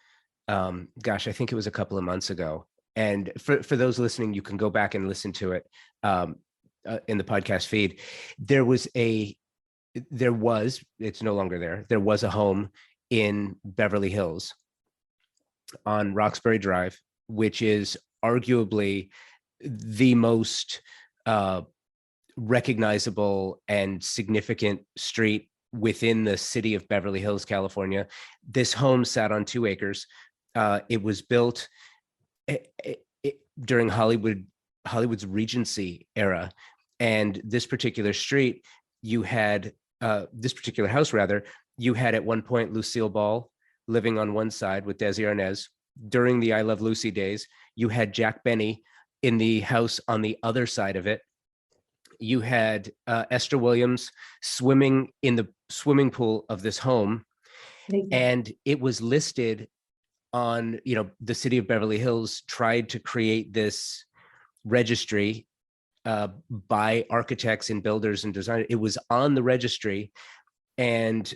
gosh, I think it was a couple of months ago. And for those listening, you can go back and listen to it in the podcast feed. It's no longer there. There was a home in Beverly Hills on Roxbury Drive, which is arguably the most recognizable and significant street within the city of Beverly Hills, California. This home sat on 2 acres. It was built during Hollywood's Regency era. And this particular street, this particular house, rather, you had at one point Lucille Ball living on one side with Desi Arnaz. During the I Love Lucy days, you had Jack Benny in the house on the other side of it. You had Esther Williams swimming in the swimming pool of this home. And it was listed on, the city of Beverly Hills tried to create this registry by architects and builders and designers. It was on the registry, and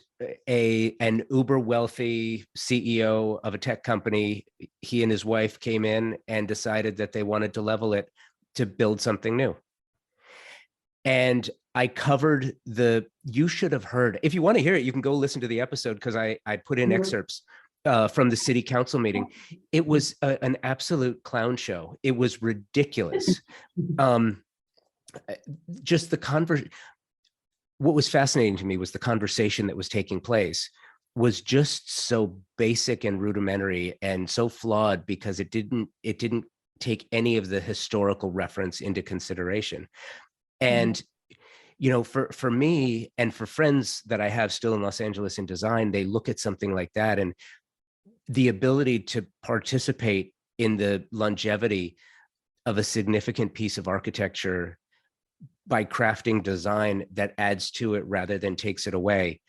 an uber wealthy CEO of a tech company, he and his wife came in and decided that they wanted to level it to build something new. And I covered you should have heard, if you want to hear it, you can go listen to the episode, because I put in excerpts from the city council meeting. It was an absolute clown show. It was ridiculous. Just what was fascinating to me was the conversation that was taking place was just so basic and rudimentary and so flawed, because it didn't take any of the historical reference into consideration. And for me and for friends that I have still in Los Angeles in design, they look at something like that, and the ability to participate in the longevity of a significant piece of architecture by crafting design that adds to it rather than takes it away.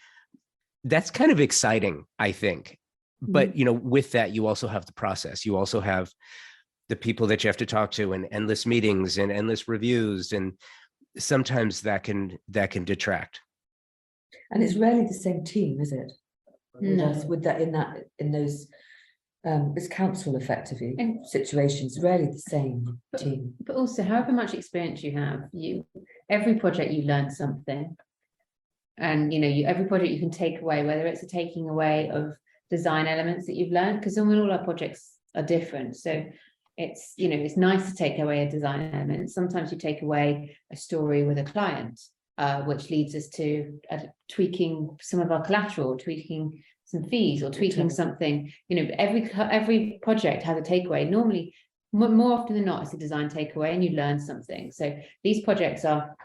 That's kind of exciting, I think. But, with that, you also have the process. You also have the people that you have to talk to, and endless meetings and endless reviews. And sometimes that can detract.
And it's rarely the same team, is it?
No.
In those it's council effectively situations, rarely the same team.
But also, however much experience you have, every project you learn something, and every project you can take away, whether it's a taking away of design elements that you've learned, because all our projects are different. So it's it's nice to take away a design element. Sometimes you take away a story with a client, which leads us to tweaking some of our collateral, tweaking some fees, or tweaking something. Every project has a takeaway. Normally, more often than not, it's a design takeaway, and you learn something. So these projects are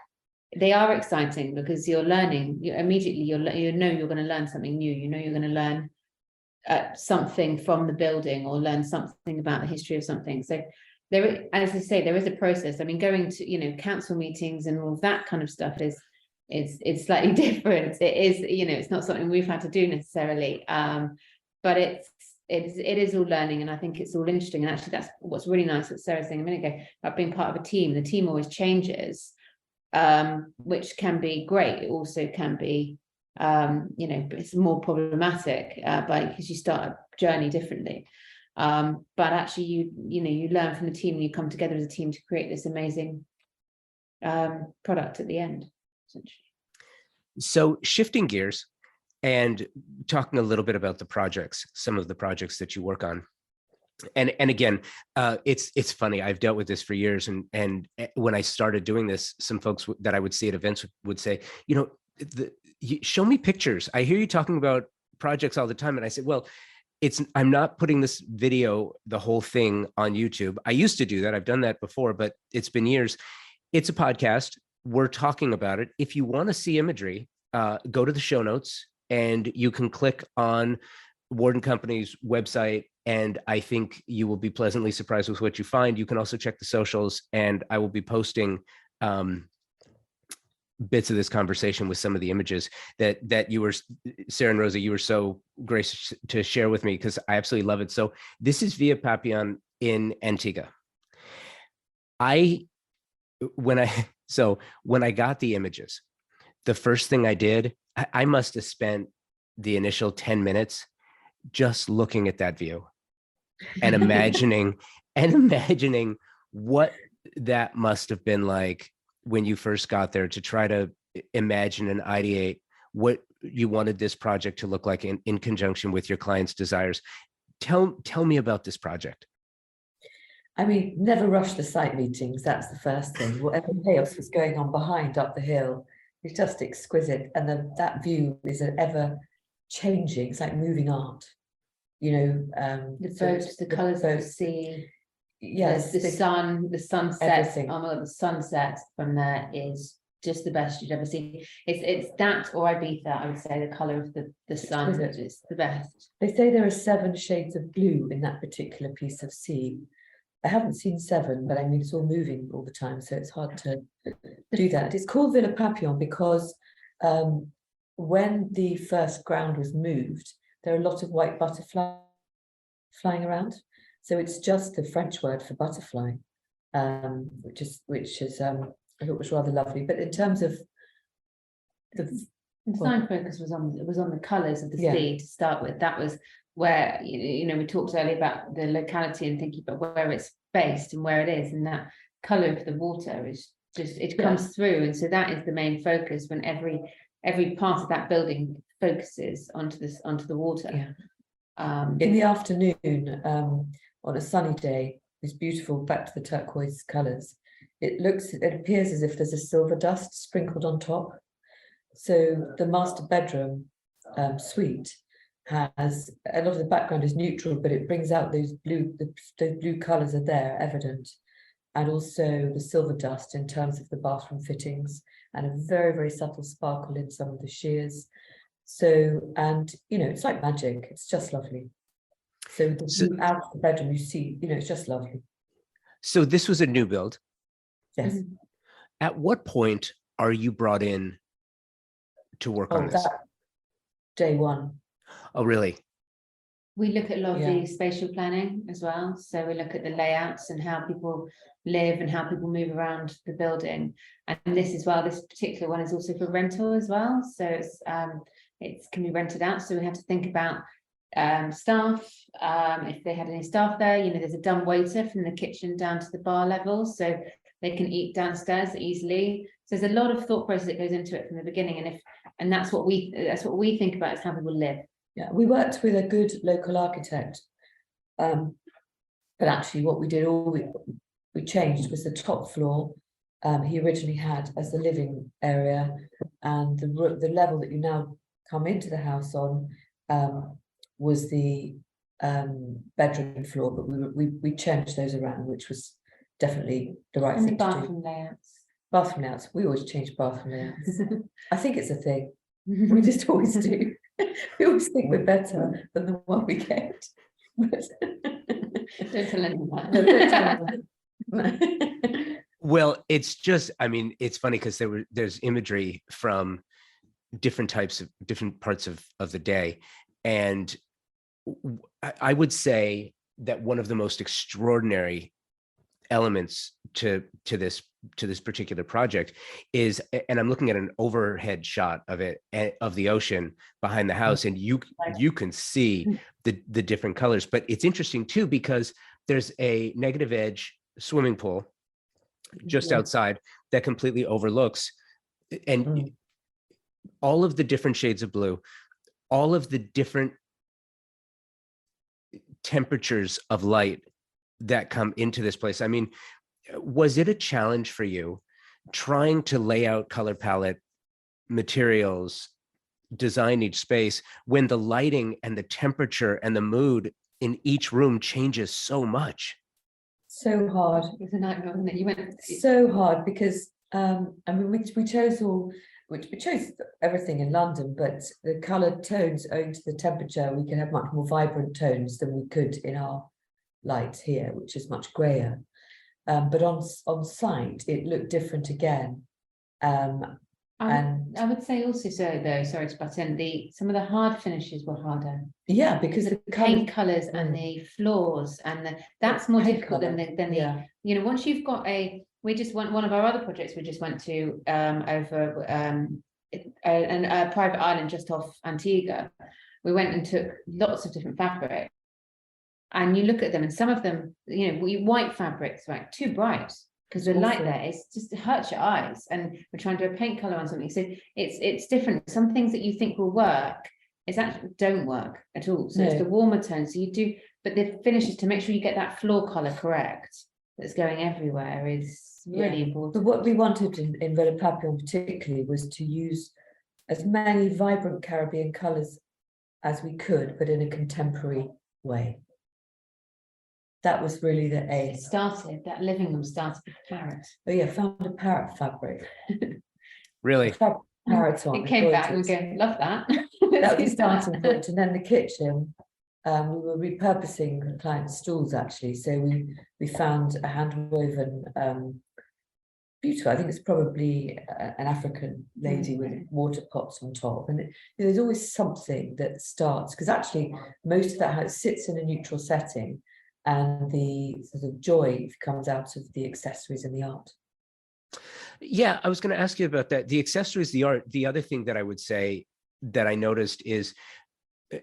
exciting because you're learning. Immediately you're going to learn something new. You're going to learn something from the building, or learn something about the history of something. So there, as I say, there is a process. I mean, going to council meetings and all of that kind of stuff is slightly different. It is it's not something we've had to do necessarily, but it is all learning, and I think it's all interesting. And actually, that's what's really nice, what Sarah was saying a minute ago about being part of a team. The team always changes, which can be great. It also can be it's more problematic because you start a journey differently. But actually, you learn from the team, and you come together as a team to create this amazing product at the end.
So shifting gears and talking a little bit about the projects, some of the projects that you work on. And again, it's funny. I've dealt with this for years, and when I started doing this, some folks that I would see at events would say, show me pictures. I hear you talking about projects all the time, and I said, well, I'm not putting this video, the whole thing, on YouTube. I used to do that. I've done that before, but it's been years. It's a podcast. We're talking about it. If you want to see imagery, go to the show notes, and you can click on Ward & Company's website, and I think you will be pleasantly surprised with what you find. You can also check the socials, and I will be posting bits of this conversation with some of the images that you were, Sarah and Rosie, you were so gracious to share with me, because I absolutely love it. So this is Via Papillon in Antigua. When I got the images, the first thing I did, I must have spent the initial 10 minutes just looking at that view and imagining what that must have been like when you first got there, to try to imagine and ideate what you wanted this project to look like in conjunction with your client's desires. Tell me about this project.
I mean, never rush the site meetings. That's the first thing. Whatever chaos was going on behind up the hill is just exquisite. And that view is an ever changing, it's like moving art, you know.
The boats, the colours of the sea.
Yes,
the sun, the sunset.
everything.
Oh my God, the sunset from there is just the best you'd ever see. It's that or Ibiza, I would say, the colour of the sun is the best.
They say there are 7 shades of blue in that particular piece of sea. I haven't seen 7, but I mean, it's all moving all the time, so it's hard to do that. It's called Villa Papillon because when the first ground was moved, there are a lot of white butterflies flying around. So it's just the French word for butterfly, which is I thought was rather lovely. But in terms of
the design focus was on the colours of the sea to start with. That was where you know we talked earlier about the locality and thinking about where it's based and where it is, and that colour of the water is just it comes through, and so that is the main focus when every part of that building focuses onto the water.
In the afternoon, on a sunny day, it's beautiful, back to the turquoise colours. It appears as if there's a silver dust sprinkled on top. So the master bedroom suite has a lot of the background is neutral, but it brings out those blue colours are there, evident, and also the silver dust in terms of the bathroom fittings, and a very, very subtle sparkle in some of the shears. So, and you know, it's like magic. It's just lovely. So the view out of the bedroom, you see, you know, it's just lovely.
So this was a new build.
Yes.
At what point are you brought in to work on this?
Day one.
Oh, really?
We look at a lot of the spatial planning as well. So we look at the layouts and how people live and how people move around the building. And this as well, this particular one is also for rental as well. So it can be rented out. So we have to think about staff, if they had any staff there. You know, there's a dumb waiter from the kitchen down to the bar level, so they can eat downstairs easily. So there's a lot of thought process that goes into it from the beginning, and that's what we think about, is how people live.
Yeah, we worked with a good local architect, but actually what we did, we changed was the top floor. He originally had as the living area, and the level that you now come into the house on was the bedroom floor, but we changed those around, which was definitely the right thing to do.
Bathroom layouts.
Bathroom layouts. We always change bathroom layouts. I think it's a thing. We just always do. We always think we're better than the one we get. But
Don't tell anyone
no, don't tell anyone.
Well, it's just, I mean, it's funny because there's imagery from different parts of the day. And I would say that one of the most extraordinary elements to this particular project is, and I'm looking at an overhead shot of it, of the ocean behind the house, and you can see the different colors. But it's interesting too, because there's a negative edge swimming pool just outside that completely overlooks, and all of the different shades of blue, all of the different temperatures of light that come into this place. I mean, was it a challenge for you trying to lay out color palette, materials, design each space, when the lighting and the temperature and the mood in each room changes so much?
So hard.
It was a nightmare, wasn't it? You went
so hard because I mean, we chose everything in London, but the coloured tones, owing to the temperature, we can have much more vibrant tones than we could in our light here, which is much grayer. But on site, it looked different again. And
I would say also, so though, sorry to butt in, some of the hard finishes were harder.
Yeah, because
the paint colours and the floors, and that's more difficult than the you know, once you've got we just went, one of our other projects we just went to over a private island just off Antigua. We went and took lots of different fabric, and you look at them, and some of them, you know, white fabrics, right, too bright, because the light there is just, it hurts your eyes, and we're trying to do a paint color on something. So it's different. Some things that you think will work, it's actually don't work at all. So it's the warmer tone. So you do, but the finishes, to make sure you get that floor color correct, that's going everywhere, is really important.
But what we wanted in Villa Papillon particularly was to use as many vibrant Caribbean colors as we could, but in a contemporary way. That was really the aim.
It started, that living room started with parrot.
Oh yeah, found a parrot fabric.
Really?
Parrot on.
It came back and we go, love that.
That was the starting point. And then the kitchen, we were repurposing the client's stools actually. So we found a hand woven, beautiful. I think it's probably an African lady with water pots on top. And there's always something that starts, because actually most of that house sits in a neutral setting, and the sort of joy comes out of the accessories and the art.
Yeah, I was going to ask you about that. The accessories, the art. The other thing that I would say that I noticed is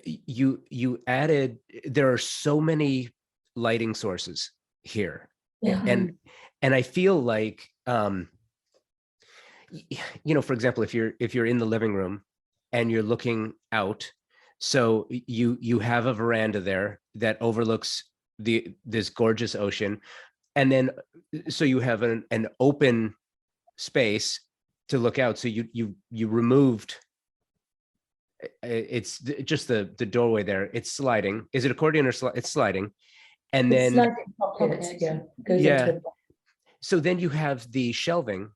you added, there are so many lighting sources here.
Yeah.
And I feel like, you know, for example, if you're in the living room and you're looking out, so you have a veranda there that overlooks this gorgeous ocean, and then so you have an open space to look out. So you removed, it's just the doorway there. It's sliding. Is it accordion or it's sliding? And then so then you have the shelving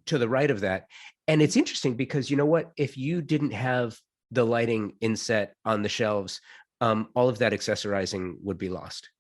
to the right of that. And it's interesting because, you know what, if you didn't have the lighting inset on the shelves, all of that accessorizing would be lost.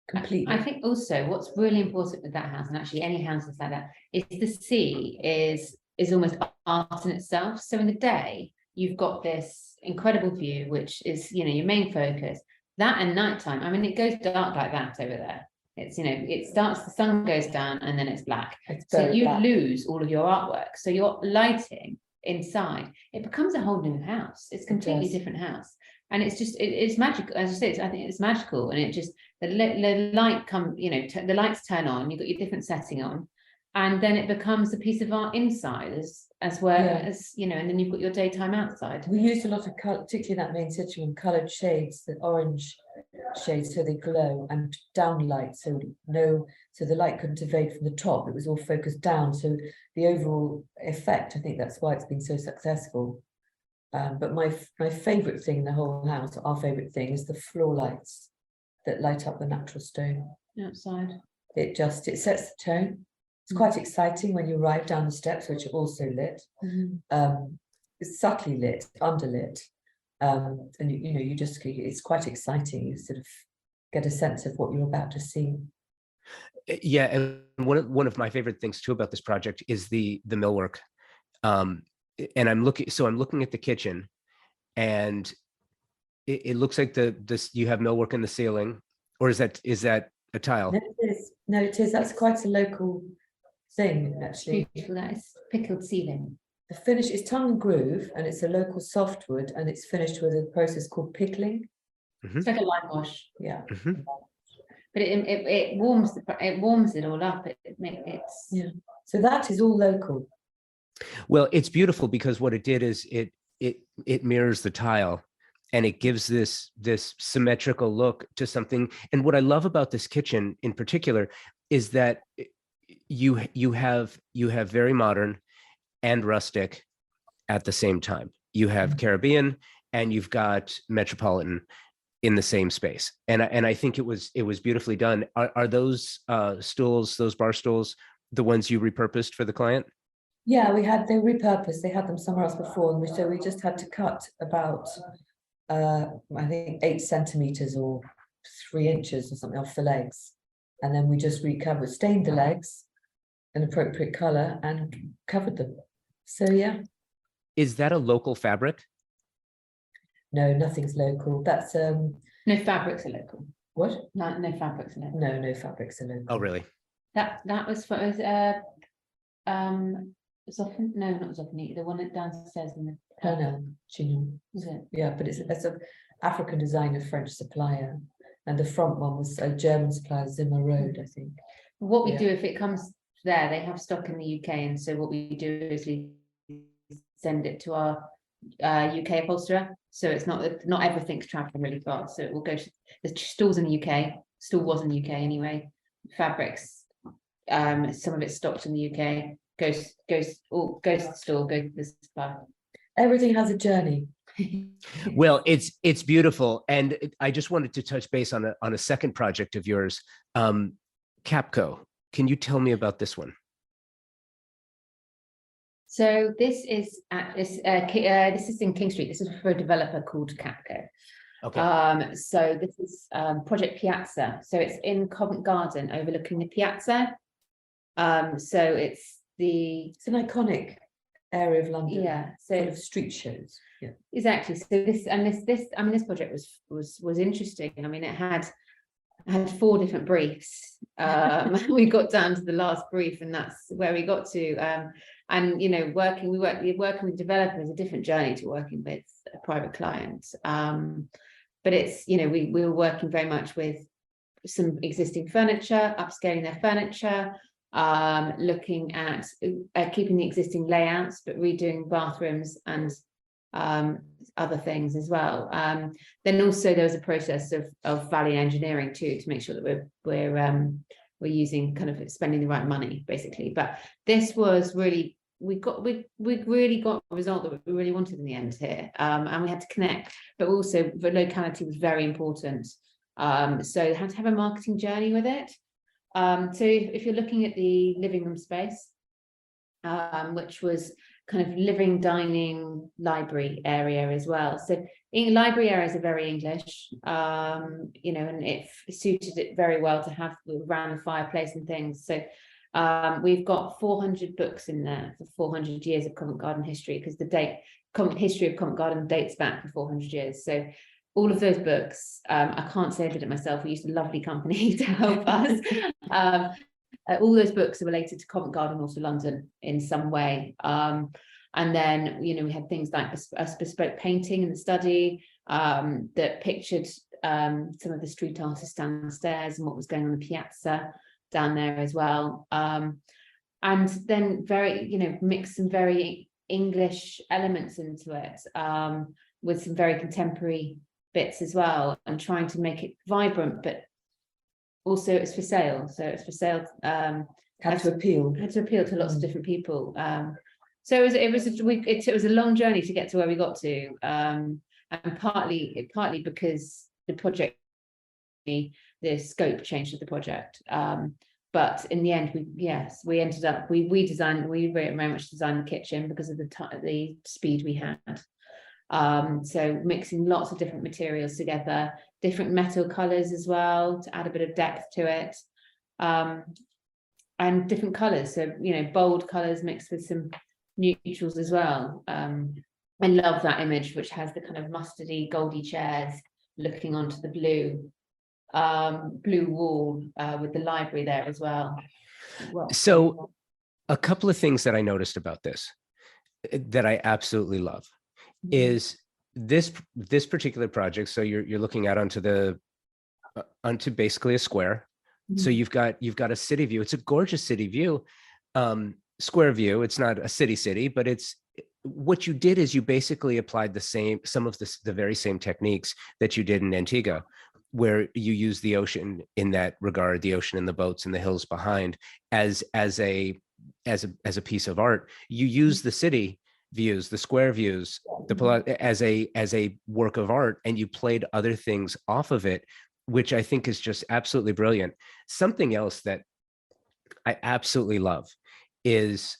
Completely.
I think also what's really important with that house, and actually any houses like that, is the sea is almost art in itself. So in the day, you've got this incredible view, which is, you know, your main focus. That and nighttime, I mean, it goes dark like that over there. It's, you know, it starts, the sun goes down and then it's black. So you lose all of your artwork. So your lighting inside, it becomes a whole new house. It's a completely different house. And it's just, it's magical. As I say, I think it's magical. And it just, the light come, you know, the lights turn on, you've got your different setting on. And then it becomes a piece of art inside as well as, you know, and then you've got your daytime outside. We
used a lot of color, particularly that main sitting room, coloured shades, the orange shades, so they glow, and downlight, so the light couldn't evade from the top. It was all focused down. So the overall effect, I think that's why it's been so successful. But my favourite thing in the whole house, our favourite thing, is the floor lights that light up the natural stone
outside.
It sets the tone. It's quite exciting when you arrive down the steps, which are also lit. It's subtly lit, underlit, and you know, it's quite exciting. You sort of get a sense of what you're about to see.
Yeah, and one of my favorite things too about this project is the millwork. And I'm looking at the kitchen, and it looks like you have millwork in the ceiling, or is that a tile?
No, it is. That's quite a local thing, actually.
Beautiful. That is pickled ceiling.
The finish is tongue and groove, and it's a local softwood, and it's finished with a process called pickling.
It's like a lime wash.
Yeah.
But it warms it all up. It's
So that is all local.
Well, it's beautiful because what it did is it mirrors the tile, and it gives this symmetrical look to something. And what I love about this kitchen in particular is that you have very modern and rustic at the same time. You have Caribbean and you've got metropolitan in the same space. And I think it was beautifully done. Are those stools, those bar stools, the ones you repurposed for the client?
Yeah, they were repurposed. They had them somewhere else before, and so we just had to cut about I think 8 centimeters or 3 inches or something off the legs, and then we just stained the legs an appropriate color and covered them. So yeah.
Is that a local fabric?
No, nothing's local. That's
no fabrics are local.
What?
No fabrics are local.
No fabrics are local.
Oh, really?
That was Zoffin? No, not Zoffin. The one that downstairs in the
Pernod Chignon.
Was it?
Yeah, but it's a African designer, French supplier, and the front one was a German supplier, Zimmer Road, I think.
What we
Yeah.
do if it comes there, they have stock in the UK, and so what we do is we send it to our UK upholsterer. So it's not everything's traveling really fast. So it will go to the stores in the UK. Still was in the UK anyway. Fabrics, some of it's stocked in the UK. Goes to the store, goes to the supplier.
Everything has a journey.
Well, it's beautiful, and I just wanted to touch base on a second project of yours, Capco. Can you tell me about this one?
So this is in King Street. This is for a developer called Capco.
Okay.
So this is Project Piazza. So it's in Covent Garden, overlooking the Piazza. So it's
an iconic area of London.
Yeah. So
full of street shows. Yeah.
Exactly. So this project was interesting. I mean, it had 4 different briefs. We got down to the last brief, and that's where we got to. And you know, working with developers, a different journey to working with a private client. But it's, you know, we were working very much with some existing furniture, upscaling their furniture, looking at keeping the existing layouts, but redoing bathrooms and other things as well. Then also there was a process of value engineering too, to make sure that we're using, kind of spending the right money basically. But this was really, we really got a result that we really wanted in the end here, and we had to connect, but also the locality was very important. So had to have a marketing journey with it. So if you're looking at the living room space, which was kind of living, dining, library area as well. So library areas are very English, you know, and it suited it very well to have around the fireplace and things. So we've got 400 books in there for 400 years of Covent Garden history, because the history of Covent Garden dates back for 400 years. So all of those books, I can't say I did it myself. We used a lovely company to help us. All those books are related to Covent Garden, also London in some way. And then, you know, we had things like a bespoke painting in the study that pictured some of the street artists downstairs and what was going on in the piazza down there as well. And then mix some very English elements into it, with some very contemporary bits as well, and trying to make it vibrant, but also it's for sale. So it's for sale.
Had to appeal
to lots of different people. So it was a long journey to get to where we got to, and partly because the project, the scope changed of the project. But in the end, we ended up we very much designed the kitchen because of the speed we had. So mixing lots of different materials together, different metal colors as well to add a bit of depth to it, and different colors. So, you know, bold colors mixed with some neutrals as well. I love that image, which has the kind of mustardy, goldy chairs looking onto the blue wall, with the library there as well.
So a couple of things that I noticed about this that I absolutely love is this particular project. So you're looking out onto basically a square. So you've got a city view. It's a gorgeous city view, square view. It's not a city, but it's what you did is you basically applied some of the very same techniques that you did in Antigua, where you use the ocean in that regard, the ocean and the boats and the hills behind as a piece of art. You use the city views, the square views, as a work of art, and you played other things off of it, which I think is just absolutely brilliant. Something else that I absolutely love is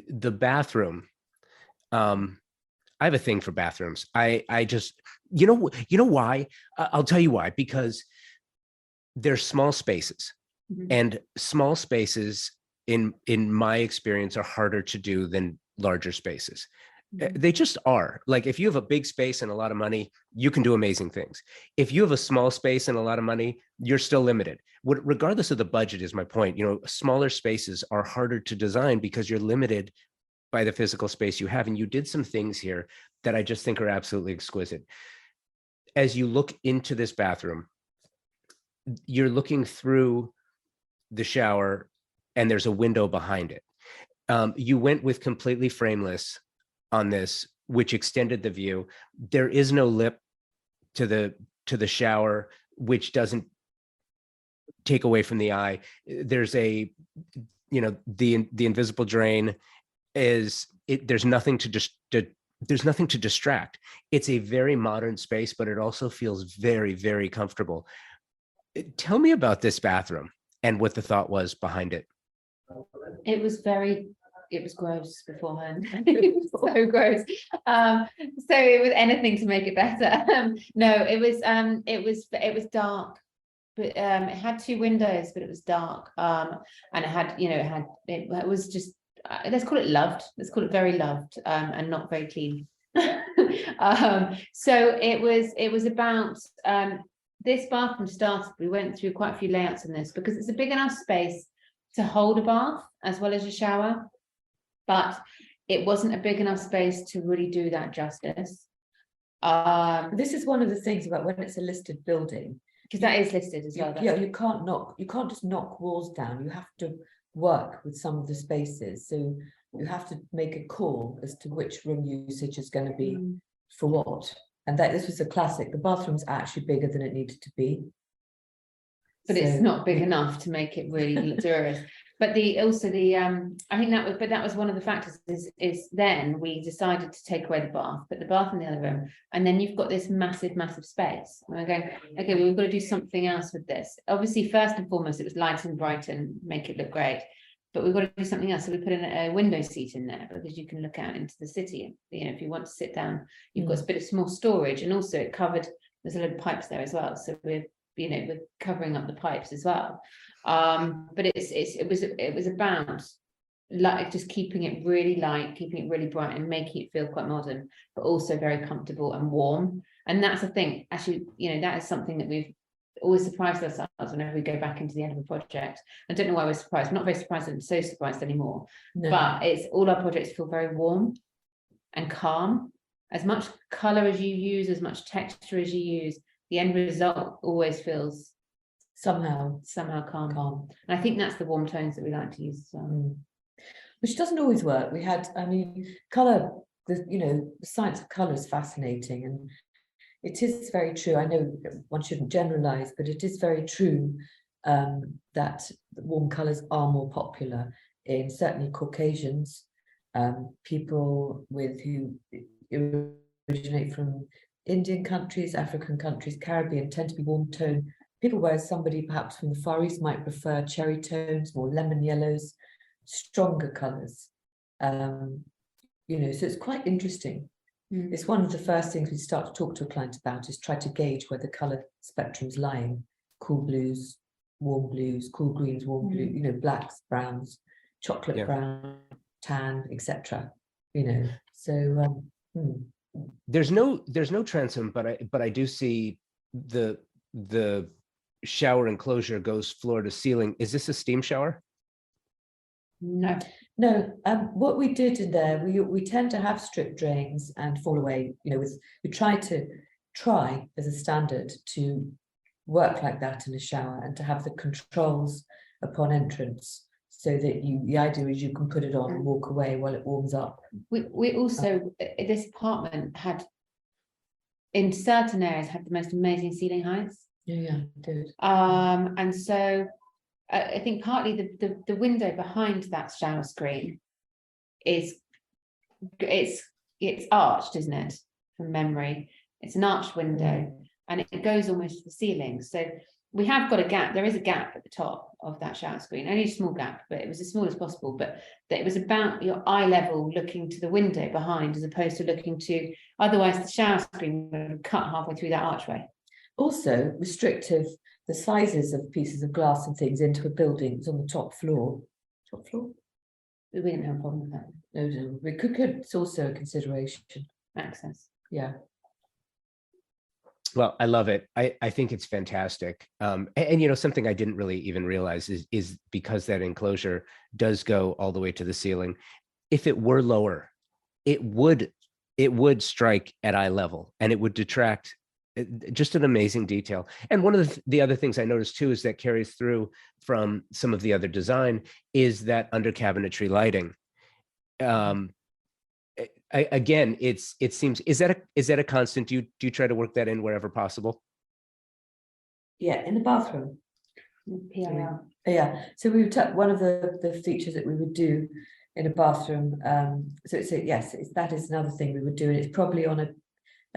the bathroom. I have a thing for bathrooms. I just, you know why? I'll tell you why, because they're small spaces, and small spaces in my experience are harder to do than larger spaces. They just are. Like, if you have a big space and a lot of money, you can do amazing things. If you have a small space and a lot of money, you're still limited. Regardless of the budget is my point. You know, smaller spaces are harder to design because you're limited by the physical space you have. And you did some things here that I just think are absolutely exquisite. As you look into this bathroom, you're looking through the shower and there's a window behind it. You went with completely frameless on this, which extended the view. There is no lip to the shower, which doesn't take away from the eye. There's a, the invisible drain is it. There's nothing to just there's nothing to distract. It's a very modern space, but it also feels very, very comfortable. Tell me about this bathroom and what the thought was behind it.
It was gross beforehand. It was so gross. So it was anything to make it better. No, it was dark, but it had 2 windows, but it was dark. And it was just, let's call it loved. Let's call it very loved, and not very clean. So it was about, this bathroom started, we went through quite a few layouts in this because it's a big enough space to hold a bath as well as a shower, but it wasn't a big enough space to really do that justice.
This is one of the things about when it's a listed building,
because that is listed as well.
You can't just knock walls down. You have to work with some of the spaces. So you have to make a call as to which room usage is going to be for what. And this was a classic. The bathroom's actually bigger than it needed to be.
But it's not big enough to make it really luxurious. But I think that was one of the factors is then we decided to take away the bath, put the bath in the other room, and then you've got this massive space. And we're going, okay, well, we've got to do something else with this. Obviously, first and foremost, it was light and bright and make it look great. But we've got to do something else. So we put in a window seat in there because you can look out into the city. If you want to sit down, you've got a bit of small storage, and also it covered. There's a lot of pipes there as well. So we're covering up the pipes as well. But it was about like just keeping it really light, keeping it really bright, and making it feel quite modern, but also very comfortable and warm. And that's the thing. Actually, that is something that we've always surprised ourselves whenever we go back into the end of a project. I don't know why we're surprised. I'm not very surprised. I'm so surprised anymore. No. But it's all our projects feel very warm and calm. As much color as you use, as much texture as you use, the end result always feels somehow calm. And I think that's the warm tones that we like to use. Which doesn't always work. Color, the science of color is fascinating, and it is very true. I know one shouldn't generalize, but it is very true that warm colors are more popular in certainly Caucasians, people who originate from Indian countries, African countries, Caribbean tend to be warm tone people, whereas somebody perhaps from the Far East might prefer cherry tones, more lemon yellows, stronger colors. So it's quite interesting. It's one of the first things we start to talk to a client about, is try to gauge where the color spectrum's lying. Cool blues, cool greens, warm blue, blacks, browns, chocolate brown, tan, etc. So
there's no transom, but I do see the shower enclosure goes floor to ceiling. Is this a steam shower?
No. What we did in there, we tend to have strip drains and fall away. We try as a standard to work like that in a shower, and to have the controls upon entrance, so that the idea is you can put it on and walk away while it warms up.
We also, this apartment had, in certain areas, had the most amazing ceiling heights.
Yeah, it did.
And so I think partly the window behind that shower screen it's arched, isn't it? From memory, it's an arched window, and it goes almost to the ceiling. So we have got a gap. There is a gap at the top of that shower screen, only a small gap, but it was as small as possible. But that it was about your eye level looking to the window behind, as opposed to looking to, otherwise the shower screen would cut halfway through that archway.
Also restrictive, the sizes of pieces of glass and things into a building. It's on the top floor. We didn't have a problem with that. No, we could. It's also a consideration.
Access.
Yeah.
Well, I love it. I think it's fantastic. And something I didn't really even realize is because that enclosure does go all the way to the ceiling. if it were lower, it would strike at eye level, and it would detract. Just an amazing detail. And one of the other things I noticed too is that carries through from some of the other design is that under cabinetry lighting. Again, it seems, is that a constant? Do you try to work that in wherever possible?
Yeah, in the bathroom.
PIR.
Yeah, so we would one of the features that we would do in a bathroom. So that is another thing we would do, and it's probably on a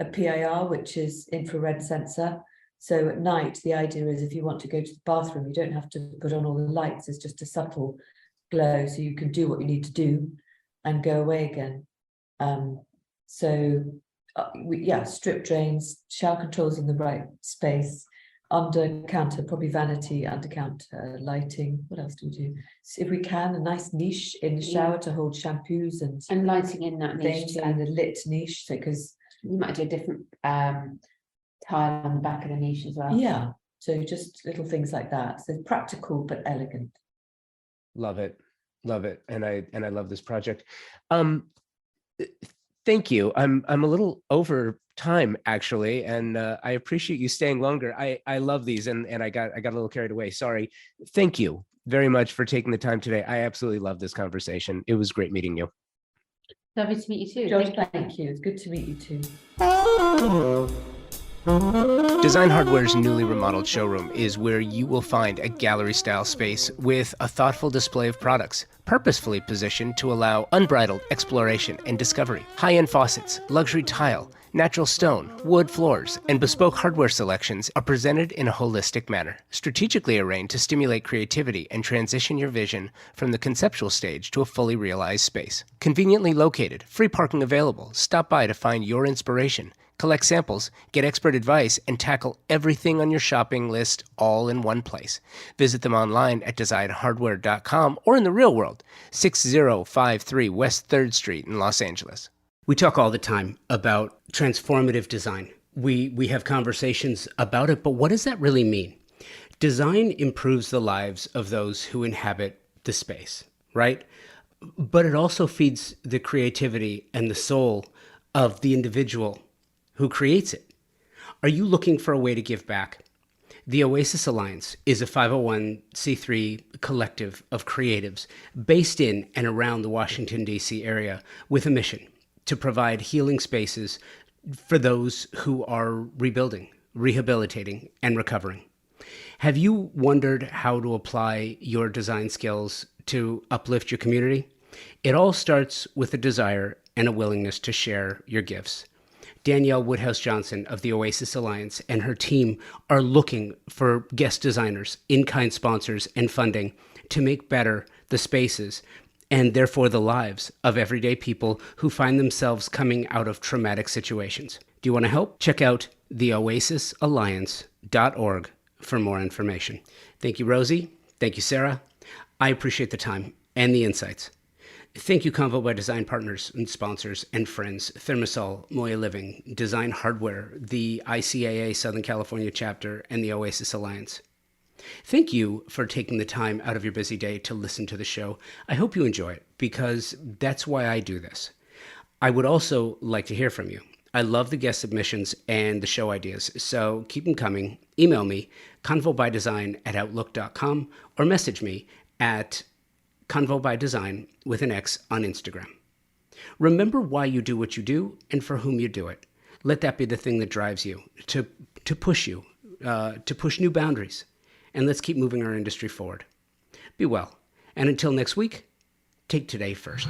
PIR, which is infrared sensor. So at night, the idea is if you want to go to the bathroom, you don't have to put on all the lights. It's just a subtle glow, so you can do what you need to do and go away again. Strip drains, shower controls in the right space, under counter, probably vanity, under counter lighting. What else do we do? So if we can, a nice niche in the shower to hold shampoos and
lighting in that niche
things,
too.
and a lit niche. So because
you might do a different tile on the back of the niche as well.
yeah, so just little things like that. So practical but elegant.
Love it, and I love this project. Thank you. I'm a little over time actually, and I appreciate you staying longer. I love these, and I got a little carried away. Sorry. Thank you very much for taking the time today. I absolutely love this conversation. It was great meeting you.
Lovely to meet you too.
Josh, thank you. It's good to meet you too.
Design Hardware's newly remodeled showroom is where you will find a gallery-style space with a thoughtful display of products, purposefully positioned to allow unbridled exploration and discovery. High-end faucets, luxury tile, natural stone, wood floors, and bespoke hardware selections are presented in a holistic manner, strategically arranged to stimulate creativity and transition your vision from the conceptual stage to a fully realized space. Conveniently located, free parking available. Stop by to find your inspiration. Collect samples, get expert advice, and tackle everything on your shopping list all in one place. Visit them online at designhardware.com or in the real world, 6053 West 3rd Street in Los Angeles. We talk all the time about transformative design. We have conversations about it, but what does that really mean? Design improves the lives of those who inhabit the space, right? But it also feeds the creativity and the soul of the individual who creates it. Are you looking for a way to give back? The Oasis Alliance is a 501c3 collective of creatives based in and around the Washington, D.C. area with a mission to provide healing spaces for those who are rebuilding, rehabilitating, and recovering. Have you wondered how to apply your design skills to uplift your community? It all starts with a desire and a willingness to share your gifts. Danielle Woodhouse-Johnson of the Oasis Alliance and her team are looking for guest designers, in-kind sponsors, and funding to make better the spaces and therefore the lives of everyday people who find themselves coming out of traumatic situations. Do you want to help? Check out theoasisalliance.org for more information. Thank you, Rosie. Thank you, Sarah. I appreciate the time and the insights. Thank you, Convo by Design partners and sponsors and friends, Thermosol, Moya Living, Design Hardware, the ICAA Southern California chapter, and the Oasis Alliance. Thank you for taking the time out of your busy day to listen to the show. I hope you enjoy it, because that's why I do this. I would also like to hear from you. I love the guest submissions and the show ideas, so keep them coming. Email me, convobydesign@outlook.com, or message me at Convo by Design with an X on Instagram. Remember why you do what you do and for whom you do it. Let that be the thing that drives you, to push you, to push new boundaries. And let's keep moving our industry forward. Be well. And until next week, take today first.